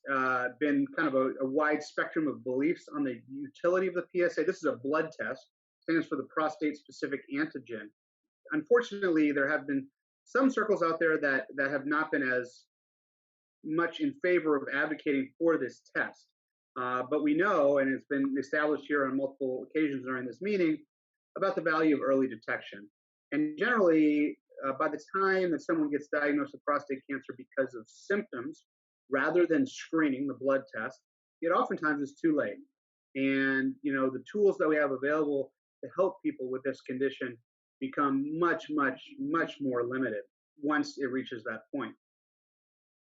H: been kind of a wide spectrum of beliefs on the utility of the PSA. This is a blood test, stands for the prostate-specific antigen. Unfortunately, there have been some circles out there that have not been as much in favor of advocating for this test. But we know, and it's been established here on multiple occasions during this meeting, about the value of early detection. And generally, by the time that someone gets diagnosed with prostate cancer because of symptoms, rather than screening, the blood test, it oftentimes is too late. And, the tools that we have available to help people with this condition become much, much, much more limited once it reaches that point.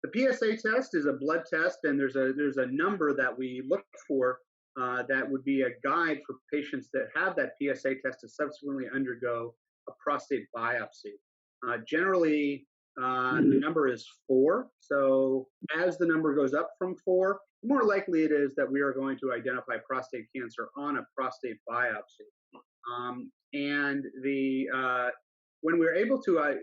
H: The PSA test is a blood test, and there's a number that we look for that would be a guide for patients that have that PSA test to subsequently undergo a prostate biopsy. Generally, the number is 4. So as the number goes up from 4, the more likely it is that we are going to identify prostate cancer on a prostate biopsy. And when we're able to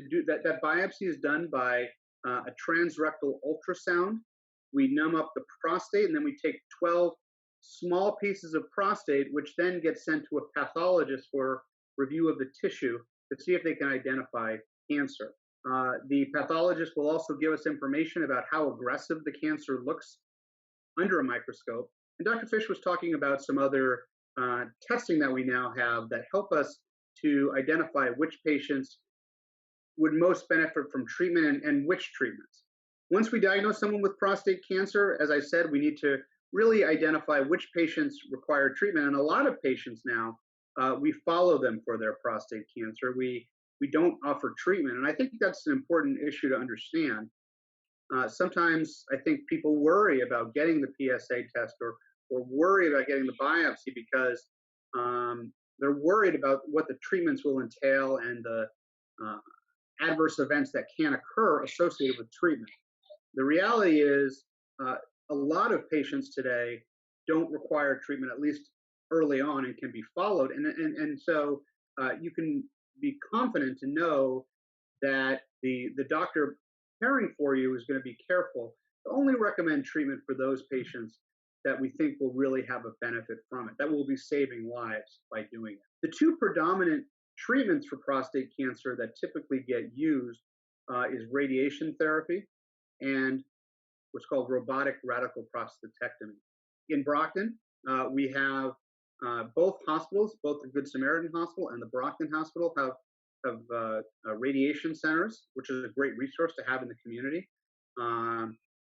H: do that, that biopsy is done by a transrectal ultrasound. We numb up the prostate, and then we take 12 small pieces of prostate, which then get sent to a pathologist for review of the tissue to see if they can identify cancer. The pathologist will also give us information about how aggressive the cancer looks under a microscope. And Dr. Fish was talking about some other testing that we now have that help us to identify which patients would most benefit from treatment and which treatments. Once we diagnose someone with prostate cancer, as I said, we need to really identify which patients require treatment. And a lot of patients now, we follow them for their prostate cancer. We don't offer treatment. And I think that's an important issue to understand. Sometimes I think people worry about getting the PSA test or worry about getting the biopsy because they're worried about what the treatments will entail and the adverse events that can occur associated with treatment. The reality is a lot of patients today don't require treatment, at least early on, and can be followed. And so you can be confident to know that the doctor caring for you is going to be careful to only recommend treatment for those patients that we think will really have a benefit from it, that will be saving lives by doing it. The two predominant treatments for prostate cancer that typically get used is radiation therapy and what's called robotic radical prostatectomy. In Brockton, we have both hospitals, both the Good Samaritan Hospital and the Brockton Hospital have radiation centers, which is a great resource to have in the community.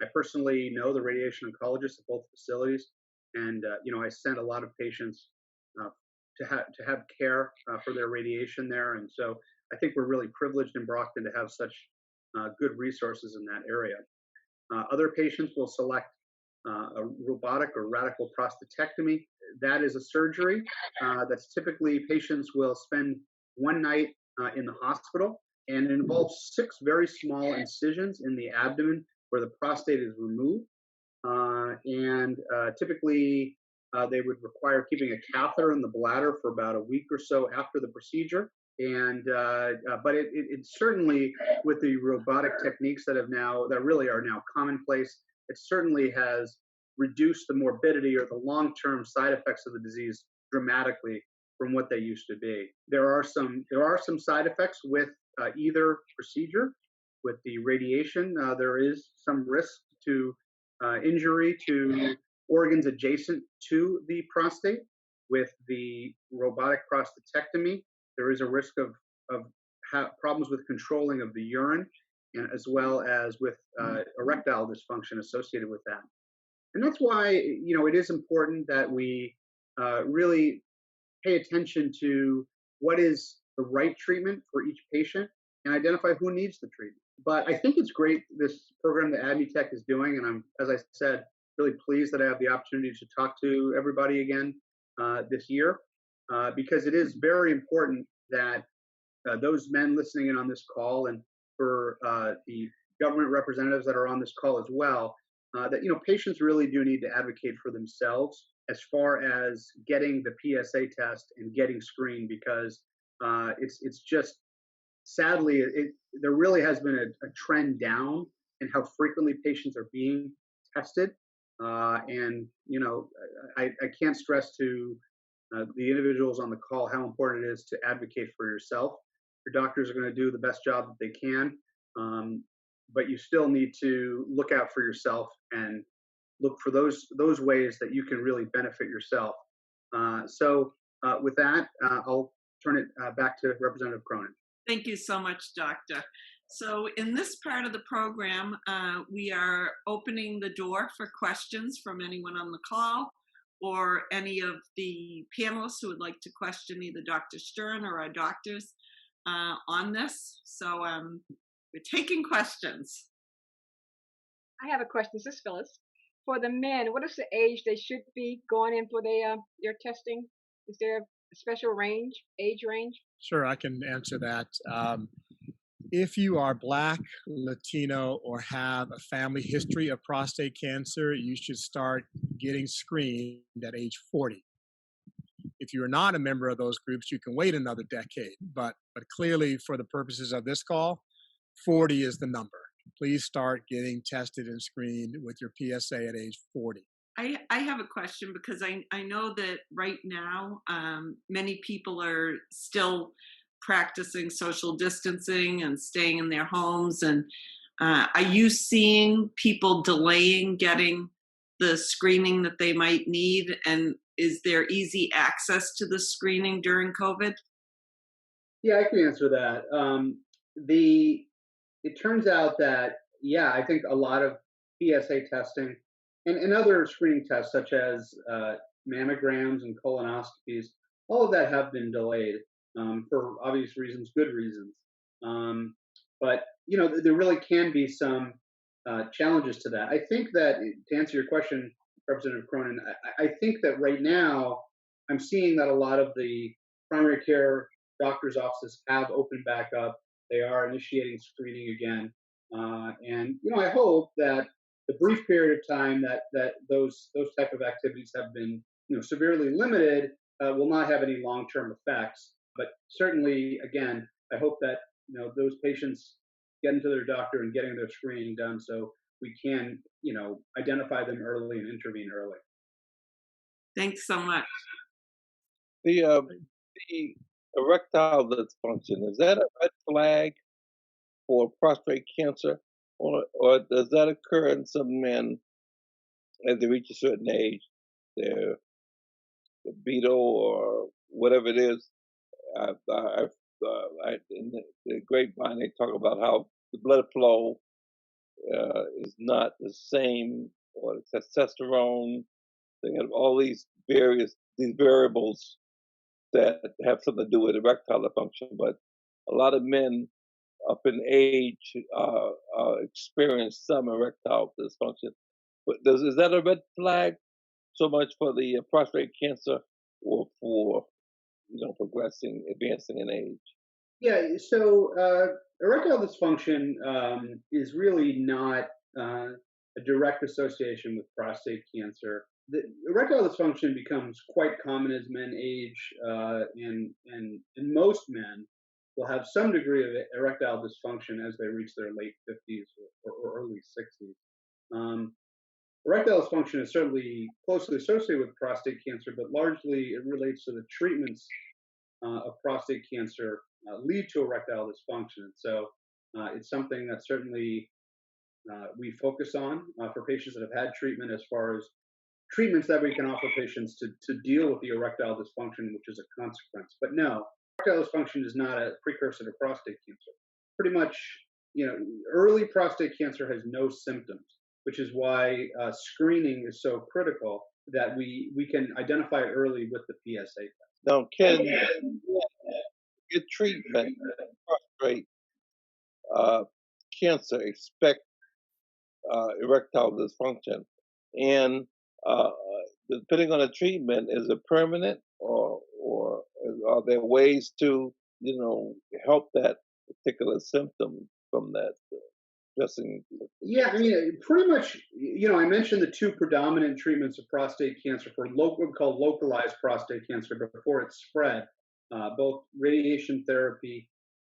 H: I personally know the radiation oncologists at both facilities, and I sent a lot of patients to have care for their radiation there, and so I think we're really privileged in Brockton to have such good resources in that area. Other patients will select a robotic or radical prostatectomy. That is a surgery that's typically patients will spend one night in the hospital, and it involves 6 very small incisions in the abdomen where the prostate is removed. Typically, they would require keeping a catheter in the bladder for about a week or so after the procedure. But it certainly, with the robotic techniques that really are now commonplace, it certainly has reduced the morbidity or the long-term side effects of the disease dramatically from what they used to be. There are some side effects with either procedure. With the radiation, there is some risk to injury to organs adjacent to the prostate. With the robotic prostatectomy, there is a risk of problems with controlling of the urine, and as well as with erectile dysfunction associated with that. And that's why it is important that we really pay attention to what is the right treatment for each patient and identify who needs the treatment. But I think it's great, this program that AdMeTech is doing, and I'm, as I said, really pleased that I have the opportunity to talk to everybody again this year, because it is very important that those men listening in on this call, and for the government representatives that are on this call as well, that patients really do need to advocate for themselves as far as getting the PSA test and getting screened, because it's just, sadly, there really has been a trend down in how frequently patients are being tested. I can't stress to the individuals on the call how important it is to advocate for yourself. Your doctors are going to do the best job that they can, but you still need to look out for yourself and look for those ways that you can really benefit yourself. So with that, I'll turn it back to Representative Cronin.
B: Thank you so much, Doctor. So in this part of the program, we are opening the door for questions from anyone on the call or any of the panelists who would like to question either Dr. Stern or our doctors on this. So we're taking questions.
D: I have a question. This is Phyllis. For the men, what is the age they should be going in for their testing? Is there a special age range?
G: Sure, I can answer that. If you are Black, Latino, or have a family history of prostate cancer, you should start getting screened at age 40. If you're not a member of those groups, you can wait another decade. But clearly, for the purposes of this call, 40 is the number. Please start getting tested and screened with your PSA at age 40.
B: I have a question because I know that right now many people are still practicing social distancing and staying in their homes. And are you seeing people delaying getting the screening that they might need? And is there easy access to the screening during COVID?
H: Yeah, I can answer that. It turns out that, yeah, I think a lot of PSA testing and other screening tests such as mammograms and colonoscopies, all of that have been delayed for obvious reasons, good reasons. But, you know, there really can be some challenges to that. I think that, to answer your question, Representative Cronin, I think that right now I'm seeing that a lot of the primary care doctors' offices have opened back up. They are initiating screening again. And, you know, I hope that the brief period of time that those type of activities have been, you know, severely limited will not have any long-term effects. But certainly, again, I hope that, you know, those patients get into their doctor and getting their screening done so we can, you know, identify them early and intervene early.
B: Thanks so much.
A: The erectile dysfunction, is that a red flag for prostate cancer, or does that occur in some men as they reach a certain age? Their libido or whatever it is. In the grapevine, they talk about how the blood flow is not the same, or the testosterone. They have all these variables that have something to do with erectile dysfunction. But a lot of men up in age experience some erectile dysfunction. But is that a red flag so much for the prostate cancer, or for, you know, advancing in age?
H: Yeah, so erectile dysfunction is really not a direct association with prostate cancer. The erectile dysfunction becomes quite common as men age, and most men will have some degree of erectile dysfunction as they reach their late 50s or early 60s. Erectile dysfunction is certainly closely associated with prostate cancer, but largely it relates to the treatments of prostate cancer lead to erectile dysfunction. So it's something that certainly we focus on for patients that have had treatment, as far as treatments that we can offer patients to deal with the erectile dysfunction, which is a consequence. But no, erectile dysfunction is not a precursor to prostate cancer. Pretty much, you know, early prostate cancer has no symptoms, which is why screening is so critical, that we can identify it early with the PSA test.
A: Now, can get treatment for prostate cancer expect erectile dysfunction? And depending on the treatment, is it permanent, or are there ways to, you know, help that particular symptom from that dressing?
H: Yeah, I mean, pretty much, you know, I mentioned the two predominant treatments of prostate cancer for what we call localized prostate cancer before it spread, both radiation therapy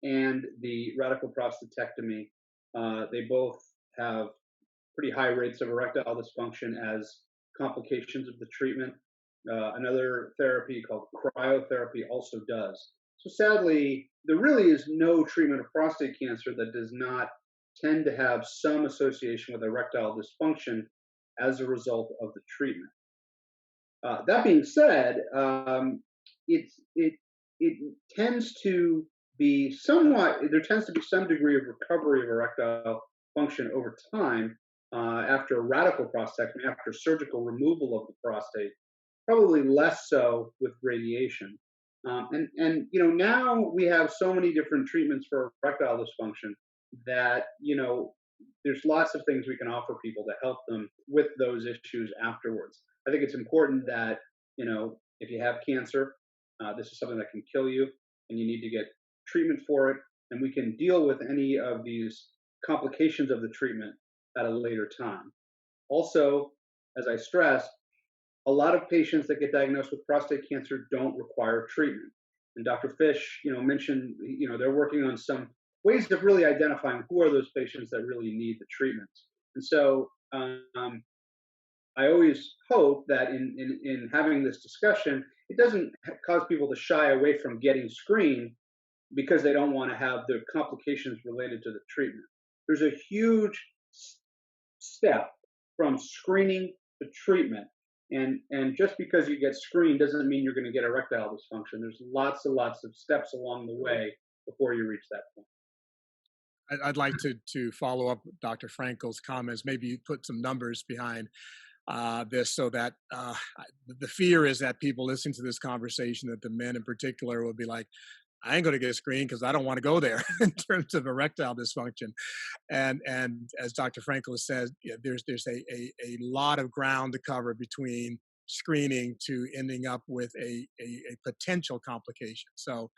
H: and the radical prostatectomy. They both have pretty high rates of erectile dysfunction as complications of the treatment. Another therapy called cryotherapy also does. So sadly, there really is no treatment of prostate cancer that does not tend to have some association with erectile dysfunction as a result of the treatment. That being said, it tends to be somewhat, there tends to be some degree of recovery of erectile function over time after a radical prostatectomy, after surgical removal of the prostate, probably less so with radiation. And you know, now we have so many different treatments for erectile dysfunction that, you know, there's lots of things we can offer people to help them with those issues afterwards. I think it's important that, you know, if you have cancer, this is something that can kill you, and you need to get treatment for it. and we can deal with any of these complications of the treatment at a later time. Also, as I stressed, a lot of patients that get diagnosed with prostate cancer don't require treatment. And Dr. Fish, mentioned, they're working on some ways of really identifying who are those patients that really need the treatments. And so I always hope that in having this discussion, it doesn't cause people to shy away from getting screened because they don't want to have the complications related to the treatment. There's a huge step from screening to treatment. And just because you get screened doesn't mean you're going to get erectile dysfunction. There's lots and lots of steps along the way before you reach that point.
G: I'd like to follow up Dr. Frankel's comments, maybe put some numbers behind this so that the fear is that people listening to this conversation, that the men in particular will be like, I ain't going to get screened because I don't want to go there in terms of erectile dysfunction. And as Dr. Frankel said, there's a lot of ground to cover between screening to ending up with a potential complication. So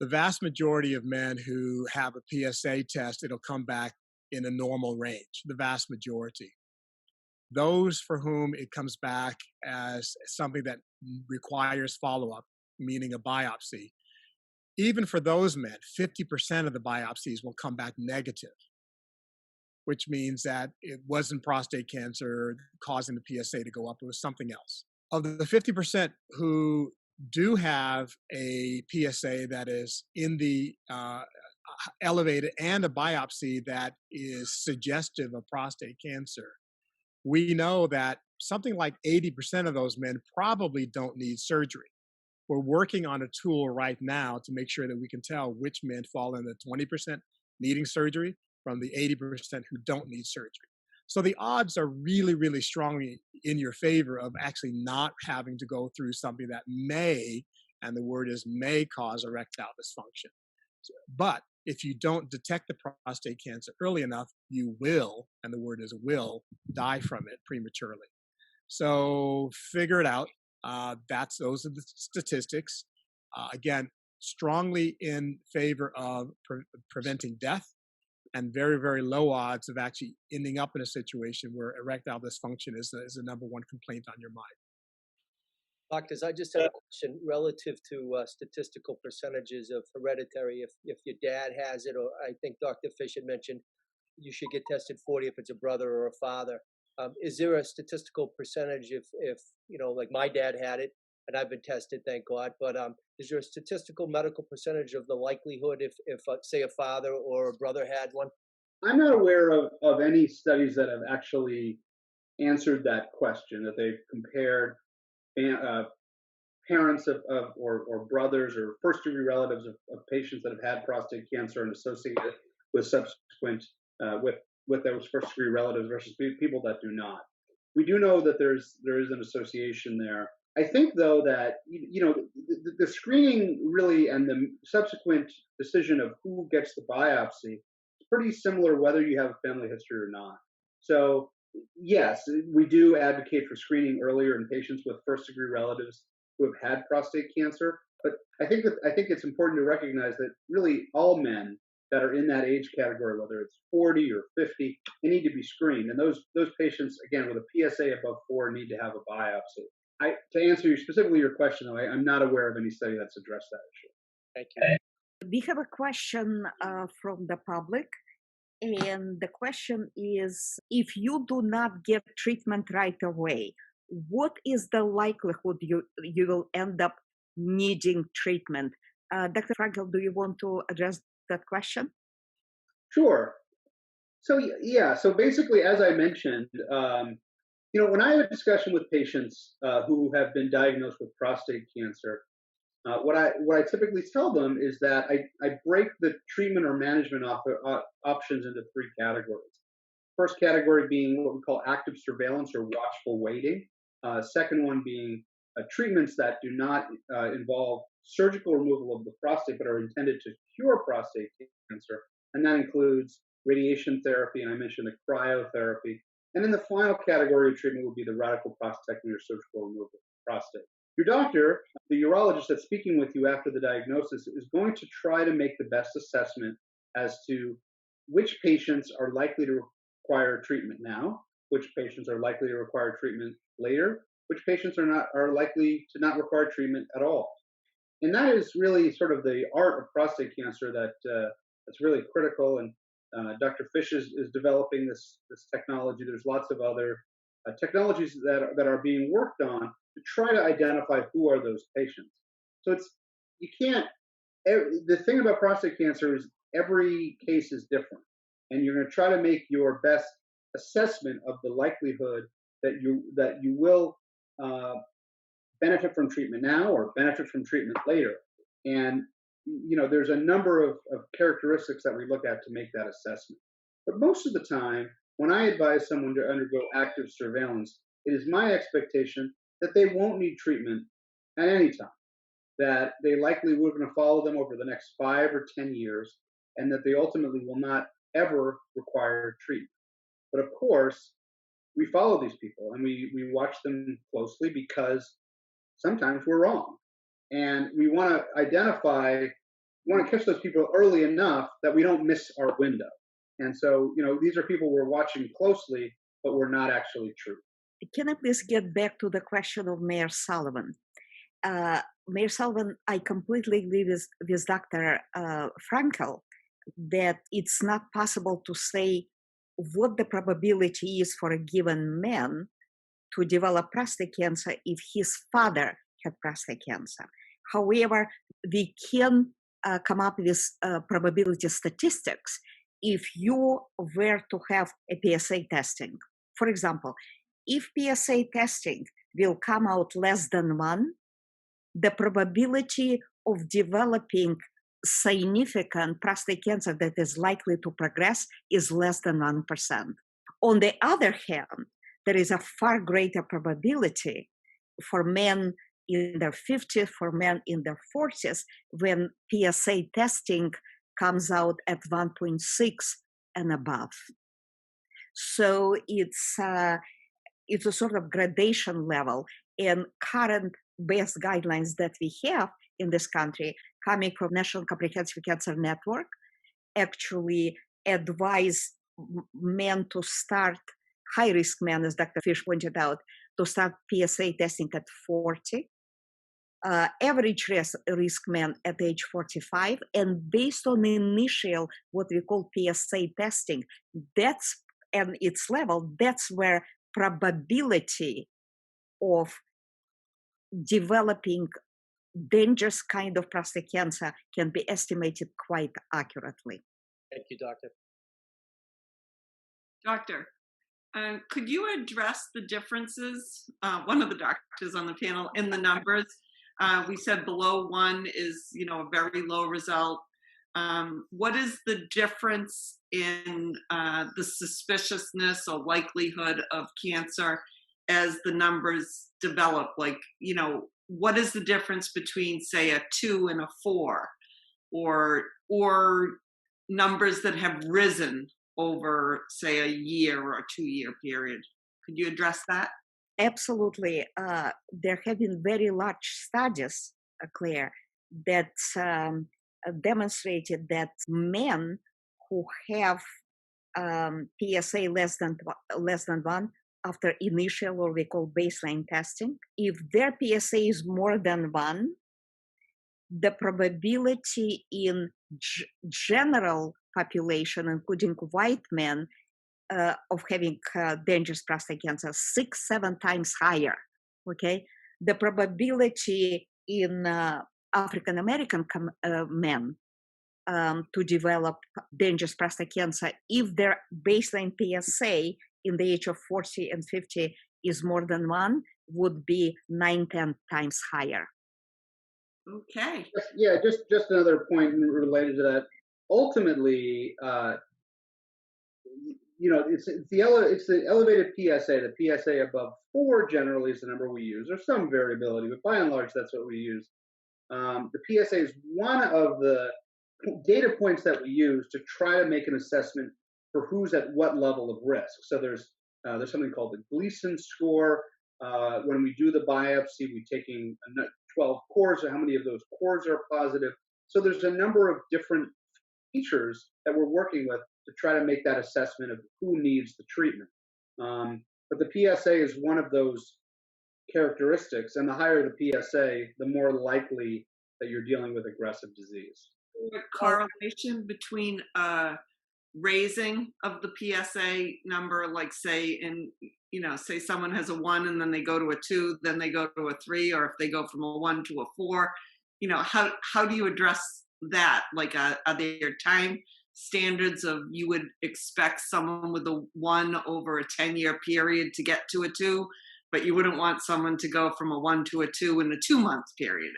G: the vast majority of men who have a PSA test, it'll come back in a normal range, the vast majority. Those for whom it comes back as something that requires follow-up, meaning a biopsy, even for those men, 50% of the biopsies will come back negative, which means that it wasn't prostate cancer causing the PSA to go up, it was something else. Of the 50% who do have a PSA that is in the elevated and a biopsy that is suggestive of prostate cancer, we know that something like 80% of those men probably don't need surgery. We're working on a tool right now to make sure that we can tell which men fall in the 20% needing surgery from the 80% who don't need surgery. So the odds are really, really strongly in your favor of actually not having to go through something that may, and the word is may, cause erectile dysfunction. But if you don't detect the prostate cancer early enough, you will, and the word is will, die from it prematurely. So figure it out. Those are the statistics. Again, strongly in favor of preventing death, and very, very low odds of actually ending up in a situation where erectile dysfunction is the number one complaint on your mind.
C: Doctors, I just have a question relative to statistical percentages of hereditary. If your dad has it, or I think Dr. Fish had mentioned you should get tested 40 if it's a brother or a father. Is there a statistical percentage if like my dad had it and I've been tested, thank God, but is there a statistical medical percentage of the likelihood if say a father or a brother had one?
H: I'm not aware of any studies that have actually answered that question, that they've compared parents or brothers or first degree relatives of patients that have had prostate cancer and associated with subsequent with those first degree relatives versus people that do not. We do know that there is an association there. I think though that the screening really and the subsequent decision of who gets the biopsy is pretty similar whether you have a family history or not. So yes, we do advocate for screening earlier in patients with first degree relatives who have had prostate cancer. But I think it's important to recognize that really all men that are in that age category, whether it's 40 or 50, they need to be screened. And those patients, again, with a PSA above 4 need to have a biopsy. To answer specifically your question, though, I'm not aware of any study that's addressed that issue.
C: Thank you.
I: We have a question from the public. And the question is, if you do not get treatment right away, what is the likelihood you will end up needing treatment? Dr. Frankel, do you want to address that question?
H: Sure. So yeah, so basically, as I mentioned, when I have a discussion with patients who have been diagnosed with prostate cancer, what I typically tell them is that I break the treatment or management options into 3 categories. First category being what we call active surveillance or watchful waiting. Second one being treatments that do not involve surgical removal of the prostate but are intended to cure prostate cancer. And that includes radiation therapy, and I mentioned the cryotherapy. And then the final category of treatment would be the radical prostatectomy or surgical removal of the prostate. Your doctor, the urologist that's speaking with you after the diagnosis, is going to try to make the best assessment as to which patients are likely to require treatment now, which patients are likely to require treatment later, which patients are likely to not require treatment at all. And that is really sort of the art of prostate cancer that's really critical. And Dr. Fish is developing this technology. There's lots of other technologies that are being worked on to try to identify who are those patients. So the thing about prostate cancer is every case is different, and you're going to try to make your best assessment of the likelihood that you will benefit from treatment now or benefit from treatment later. And there's a number of characteristics that we look at to make that assessment. But most of the time, when I advise someone to undergo active surveillance, it is my expectation that they won't need treatment at any time, that they likely we're going to follow them over the next 5 or 10 years, and that they ultimately will not ever require treatment. But of course, we follow these people and we watch them closely because sometimes we're wrong. And we want to catch those people early enough that we don't miss our window. And so, these are people we're watching closely, but we're not actually true.
I: Can I please get back to the question of Mayor Sullivan? Mayor Sullivan, I completely agree with Dr. Frankel that it's not possible to say what the probability is for a given man to develop prostate cancer if his father had prostate cancer. However, we can come up with probability statistics if you were to have a PSA testing. For example, if PSA testing will come out less than 1, the probability of developing significant prostate cancer that is likely to progress is less than 1%. On the other hand, there is a far greater probability for men in their 50s, for men in their 40s, when PSA testing comes out at 1.6 and above. So it's a sort of gradation level, and current best guidelines that we have in this country, coming from National Comprehensive Cancer Network, actually advise men to start, high-risk men, as Dr. Fish pointed out, to start PSA testing at 40, average risk men at age 45, and based on initial, what we call PSA testing, and its level, that's where probability of developing dangerous kind of prostate cancer can be estimated quite accurately.
C: Thank you, Doctor.
B: Doctor, could you address the differences, one of the doctors on the panel, in the numbers? We said below 1 is, a very low result. What is the difference in the suspiciousness or likelihood of cancer as the numbers develop? Like, what is the difference between, say, a 2 and a 4, or numbers that have risen over, say, a year or a 2-year period? Could you address that?
I: Absolutely. There have been very large studies, Claire, that demonstrated that men who have PSA less than 1 after initial, or we call baseline testing, if their PSA is more than 1, the probability in general population, including white men, of having dangerous prostate cancer 6-7 times higher. Okay, the probability in African American men to develop dangerous prostate cancer, if their baseline PSA in the age of 40 and 50 is more than 1, would be 9-10 times higher.
B: Okay.
H: Yeah, just another point related to that. Ultimately, it's the elevated PSA. The PSA above 4 generally is the number we use. There's some variability, but by and large, that's what we use. The PSA is one of the data points that we use to try to make an assessment for who's at what level of risk. So there's something called the Gleason score. When we do the biopsy, we're taking 12 cores, and how many of those cores are positive. So there's a number of different features that we're working with to try to make that assessment of who needs the treatment. But the PSA is one of those characteristics, and the higher the PSA, the more likely that you're dealing with aggressive disease.
B: Correlation between raising of the PSA number, like say say someone has a 1 and then they go to a 2, then they go to a 3, or if they go from a 1 to a 4, how do you address that? Like, are there time standards of you would expect someone with a 1 over a 10-year period to get to a 2, but you wouldn't want someone to go from a 1 to a 2 in a 2-month period?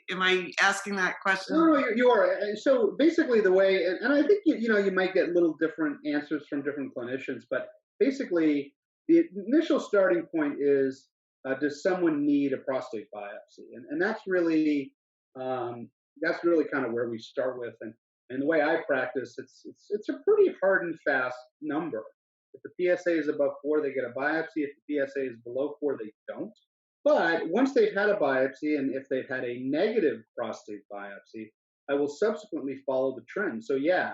B: Am I asking that question?
H: No, you are. So basically the way, and I think, you might get little different answers from different clinicians, but basically the initial starting point is, does someone need a prostate biopsy? And that's really kind of where we start with. And the way I practice, it's a pretty hard and fast number. If the PSA is above 4, they get a biopsy. If the PSA is below 4, they don't. But once they've had a biopsy, and if they've had a negative prostate biopsy, I will subsequently follow the trend. So yeah,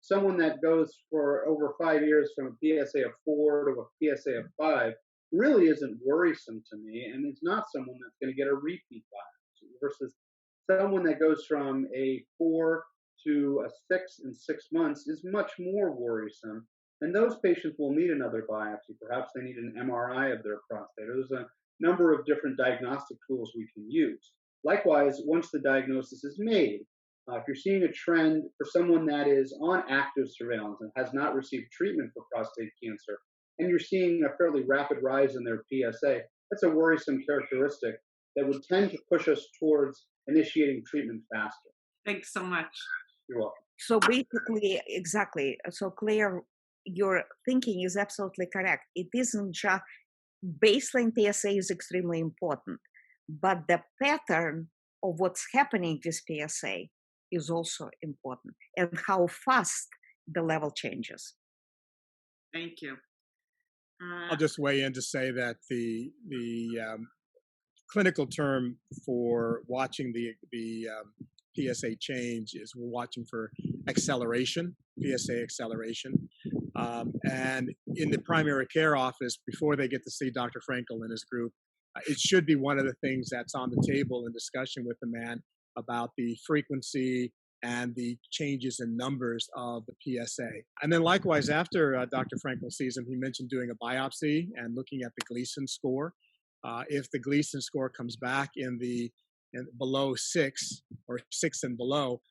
H: someone that goes for over 5 years from a PSA of 4 to a PSA of 5 really isn't worrisome to me, and it's not someone that's going to get a repeat biopsy, versus someone that goes from a 4 to a 6 in 6 months is much more worrisome. And those patients will need another biopsy. Perhaps they need an MRI of their prostate. There's a number of different diagnostic tools we can use. Likewise, once the diagnosis is made, if you're seeing a trend for someone that is on active surveillance and has not received treatment for prostate cancer, and you're seeing a fairly rapid rise in their PSA, that's a worrisome characteristic that would tend to push us towards initiating treatment faster.
B: Thanks so much.
H: You're welcome.
I: So basically, exactly. So Claire, your thinking is absolutely correct. It isn't just baseline PSA is extremely important, but the pattern of what's happening with PSA is also important, and how fast the level changes.
B: Thank you.
G: I'll just weigh in to say that the clinical term for watching the PSA change is we're watching for acceleration, PSA acceleration. And in the primary care office, before they get to see Dr. Frankel and his group, it should be one of the things that's on the table in discussion with the man about the frequency and the changes in numbers of the PSA. And then likewise, after Dr. Frankel sees him, he mentioned doing a biopsy and looking at the Gleason score. If the Gleason score comes back in below 6 or 6 and below,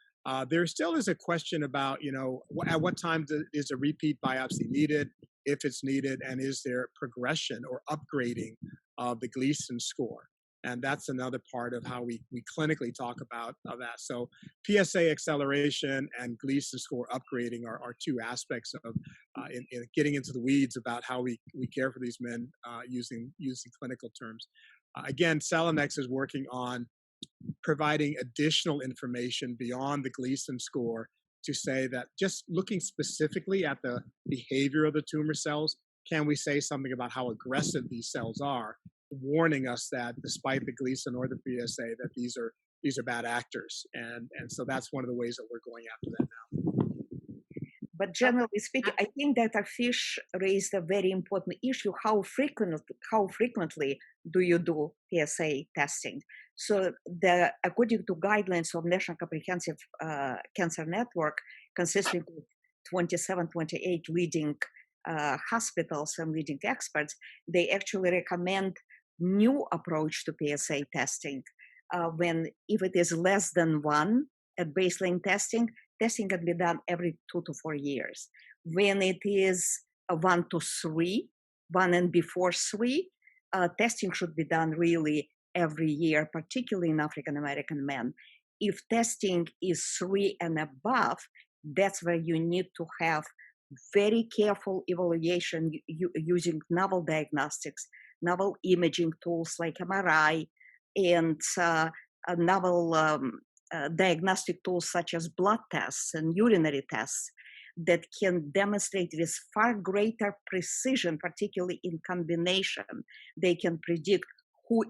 G: there still is a question about, at what time is a repeat biopsy needed, if it's needed, and is there progression or upgrading of the Gleason score? And that's another part of how we clinically talk about that. So PSA acceleration and Gleason score upgrading are two aspects of in getting into the weeds about how we care for these men using clinical terms. Again, Salinex is working on providing additional information beyond the Gleason score to say that just looking specifically at the behavior of the tumor cells, can we say something about how aggressive these cells are, warning us that despite the Gleason or the PSA, that these are bad actors. And so that's one of the ways that we're going after that now.
I: But generally speaking, I think that Fish raised a very important issue. How frequently do you do PSA testing? So according to guidelines of National Comprehensive Cancer Network, consisting of 27, 28 leading hospitals and leading experts, they actually recommend new approach to PSA testing. If it is less than 1 at baseline testing can be done every 2 to 4 years. When it is 1 to 3, 1 and before 3, testing should be done really every year, particularly in African American men. If testing is 3 and above, that's where you need to have very careful evaluation using novel diagnostics, novel imaging tools like MRI, and novel diagnostic tools such as blood tests and urinary tests. that can demonstrate with far greater precision, particularly in combination. They can predict who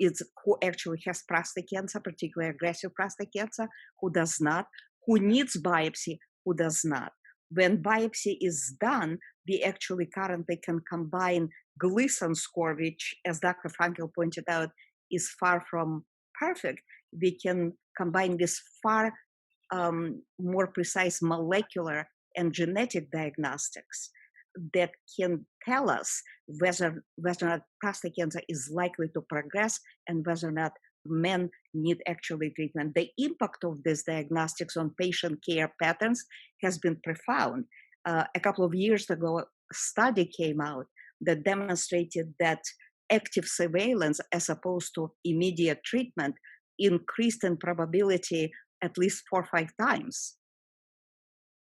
I: actually has prostate cancer, particularly aggressive prostate cancer, who does not, who needs biopsy, who does not. When biopsy is done, we actually currently can combine Gleason score, which, as Dr. Frankel pointed out, is far from perfect. We can combine with far more precise molecular and genetic diagnostics that can tell us whether or not prostate cancer is likely to progress and whether or not men need actually treatment. The impact of these diagnostics on patient care patterns has been profound. A couple of years ago, a study came out that demonstrated that active surveillance as opposed to immediate treatment increased in probability at least 4 or 5 times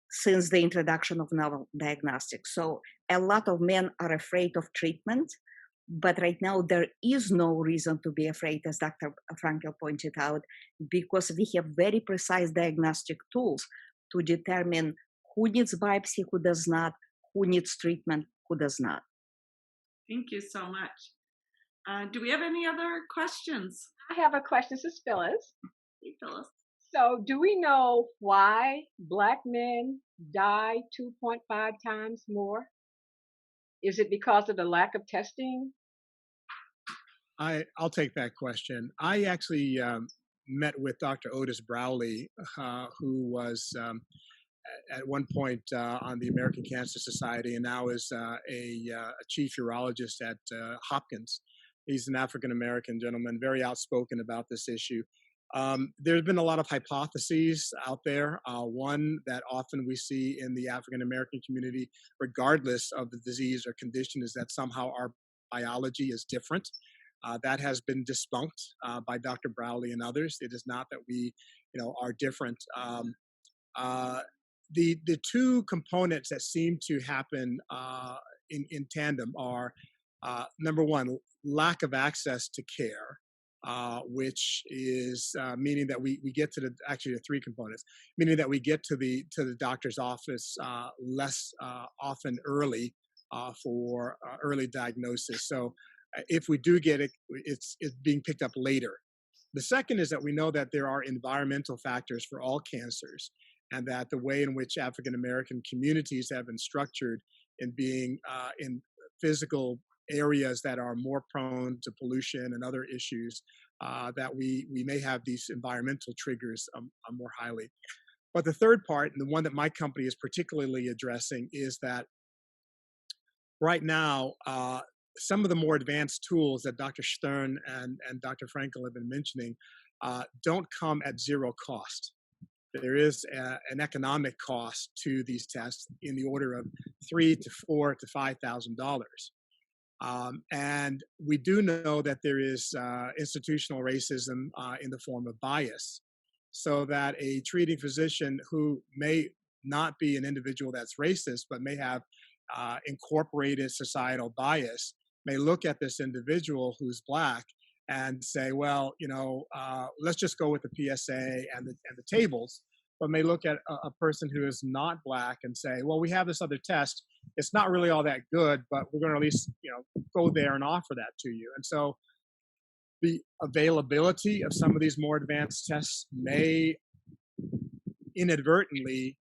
I: since the introduction of novel diagnostics. So a lot of men are afraid of treatment, but right now there is no reason to be afraid, as Dr. Frankel pointed out, because we have very precise diagnostic tools to determine who needs biopsy, who does not, who needs treatment, who does not.
B: Thank you so much. Do we have any other questions?
D: I have a question. This is Phyllis.
B: Hey, Phyllis.
D: So, do we know why Black men die 2.5 times more? Is it because of the lack of testing?
G: I'll take that question. I actually met with Dr. Otis Browley, who was at one point on the American Cancer Society and now is a chief urologist at Hopkins. He's an African-American gentleman, very outspoken about this issue. There's been a lot of hypotheses out there. One that often we see in the African-American community, regardless of the disease or condition, is that somehow our biology is different. That has been debunked by Dr. Browley and others. It is not that we, are different. The two components that seem to happen in tandem are, number one, lack of access to care, which is meaning that we get to the three components, meaning that we get to the doctor's office less often early for early diagnosis. So if we do get it, it's being picked up later. The second is that we know that there are environmental factors for all cancers, and that the way in which African American communities have been structured in being in physical areas that are more prone to pollution and other issues, that we may have these environmental triggers more highly. But the third part, and the one that my company is particularly addressing, is that right now, some of the more advanced tools that Dr. Stern and Dr. Frankel have been mentioning don't come at zero cost. There is an economic cost to these tests in the order of $3,000 to $4,000 to $5,000. And we do know that there is institutional racism in the form of bias, so that a treating physician who may not be an individual that's racist, but may have incorporated societal bias, may look at this individual who's Black and say, well, let's just go with the PSA and the tables, but may look at a person who is not Black and say, well, we have this other test. It's not really all that good, but we're going to at least, go there and offer that to you. And so the availability of some of these more advanced tests may inadvertently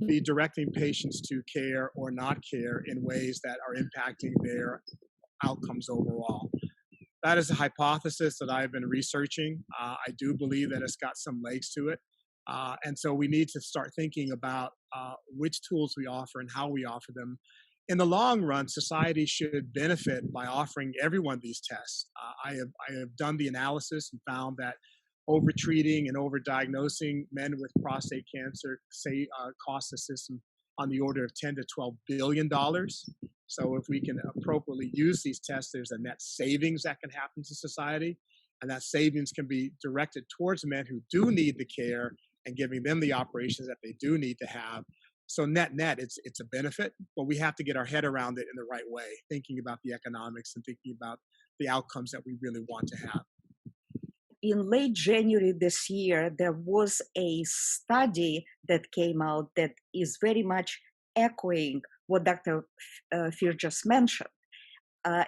G: be directing patients to care or not care in ways that are impacting their outcomes overall. That is a hypothesis that I've been researching. I do believe that it's got some legs to it. And so we need to start thinking about which tools we offer and how we offer them. In the long run, society should benefit by offering everyone these tests. I have done the analysis and found that overtreating and overdiagnosing men with prostate cancer costs the system on the order of $10 to $12 billion. So if we can appropriately use these tests, there's a net savings that can happen to society, and that savings can be directed towards men who do need the care and giving them the operations that they do need to have. So net, it's a benefit, but we have to get our head around it in the right way, thinking about the economics and thinking about the outcomes that we really want to have.
I: In late January this year, there was a study that came out that is very much echoing what Dr. Fear just mentioned.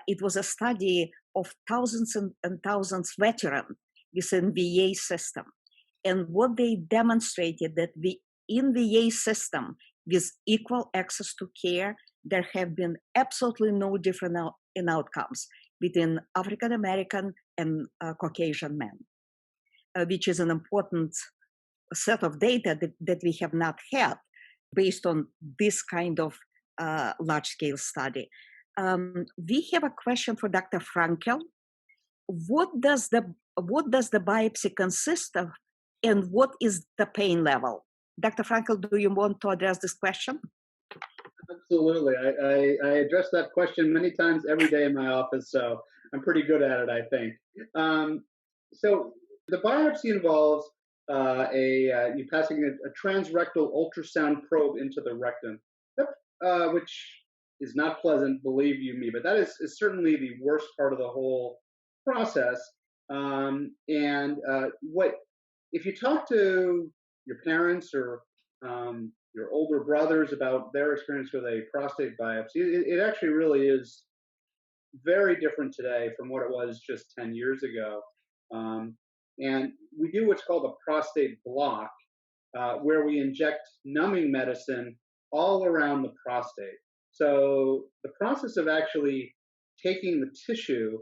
I: It was a study of thousands and thousands veterans within VA system. And what they demonstrated that in VA system, with equal access to care, there have been absolutely no difference in outcomes between African American and Caucasian men, which is an important set of data that we have not had based on this kind of large-scale study. We have a question for Dr. Frankel. What does the biopsy consist of, and what is the pain level? Dr. Frankel, do you want to address this question?
H: Absolutely. I address that question many times every day in my office, so I'm pretty good at it, I think. So the biopsy involves you passing a transrectal ultrasound probe into the rectum, which is not pleasant, believe you me, but that is certainly the worst part of the whole process. If you talk to your parents or your older brothers about their experience with a prostate biopsy, it actually really is very different today from what it was just 10 years ago. And we do what's called a prostate block, where we inject numbing medicine all around the prostate. So the process of actually taking the tissue,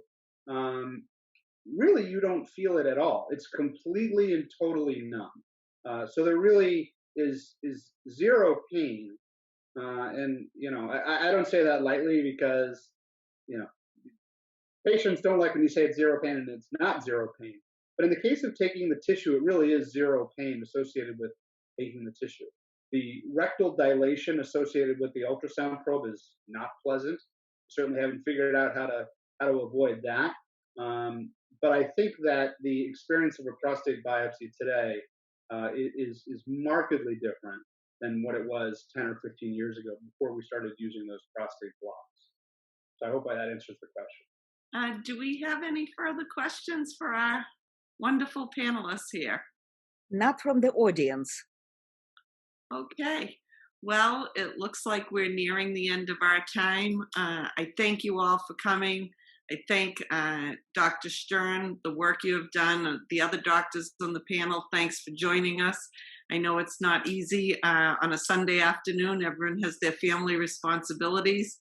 H: really you don't feel it at all. It's completely and totally numb. So there really is zero pain. And, I don't say that lightly because, patients don't like when you say it's zero pain and it's not zero pain. But in the case of taking the tissue, it really is zero pain associated with taking the tissue. The rectal dilation associated with the ultrasound probe is not pleasant. Certainly haven't figured out how to avoid that. But I think that the experience of a prostate biopsy today is markedly different than what it was 10 or 15 years ago before we started using those prostate blocks. So I hope that answers the question.
B: Do we have any further questions for our wonderful panelists here?
I: Not from the audience.
B: Okay. Well, it looks like we're nearing the end of our time. I thank you all for coming. I thank Dr. Stern, the work you have done, the other doctors on the panel, thanks for joining us. I know it's not easy on a Sunday afternoon. Everyone has their family responsibilities.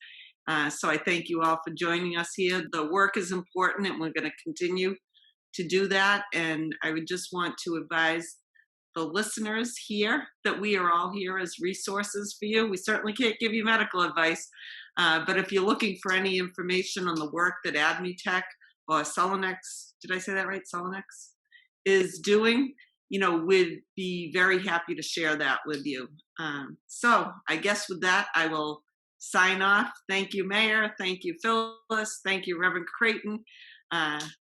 B: So I thank you all for joining us here. The work is important and we're going to continue to do that. And I would just want to advise the listeners here that we are all here as resources for you. We certainly can't give you medical advice, but if you're looking for any information on the work that AdMeTech or Selenex, did I say that right, Selenex, is doing, we'd be very happy to share that with you. So I guess with that, I will sign off. Thank you, Mayor. Thank you, Phyllis. Thank you, Reverend Creighton,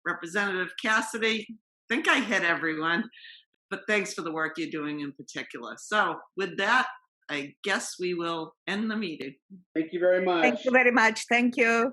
B: Representative Cassidy. I think I hit everyone, but thanks for the work you're doing in particular. So with that, I guess we will end the meeting.
H: Thank you very much.
I: Thank you very much. Thank you.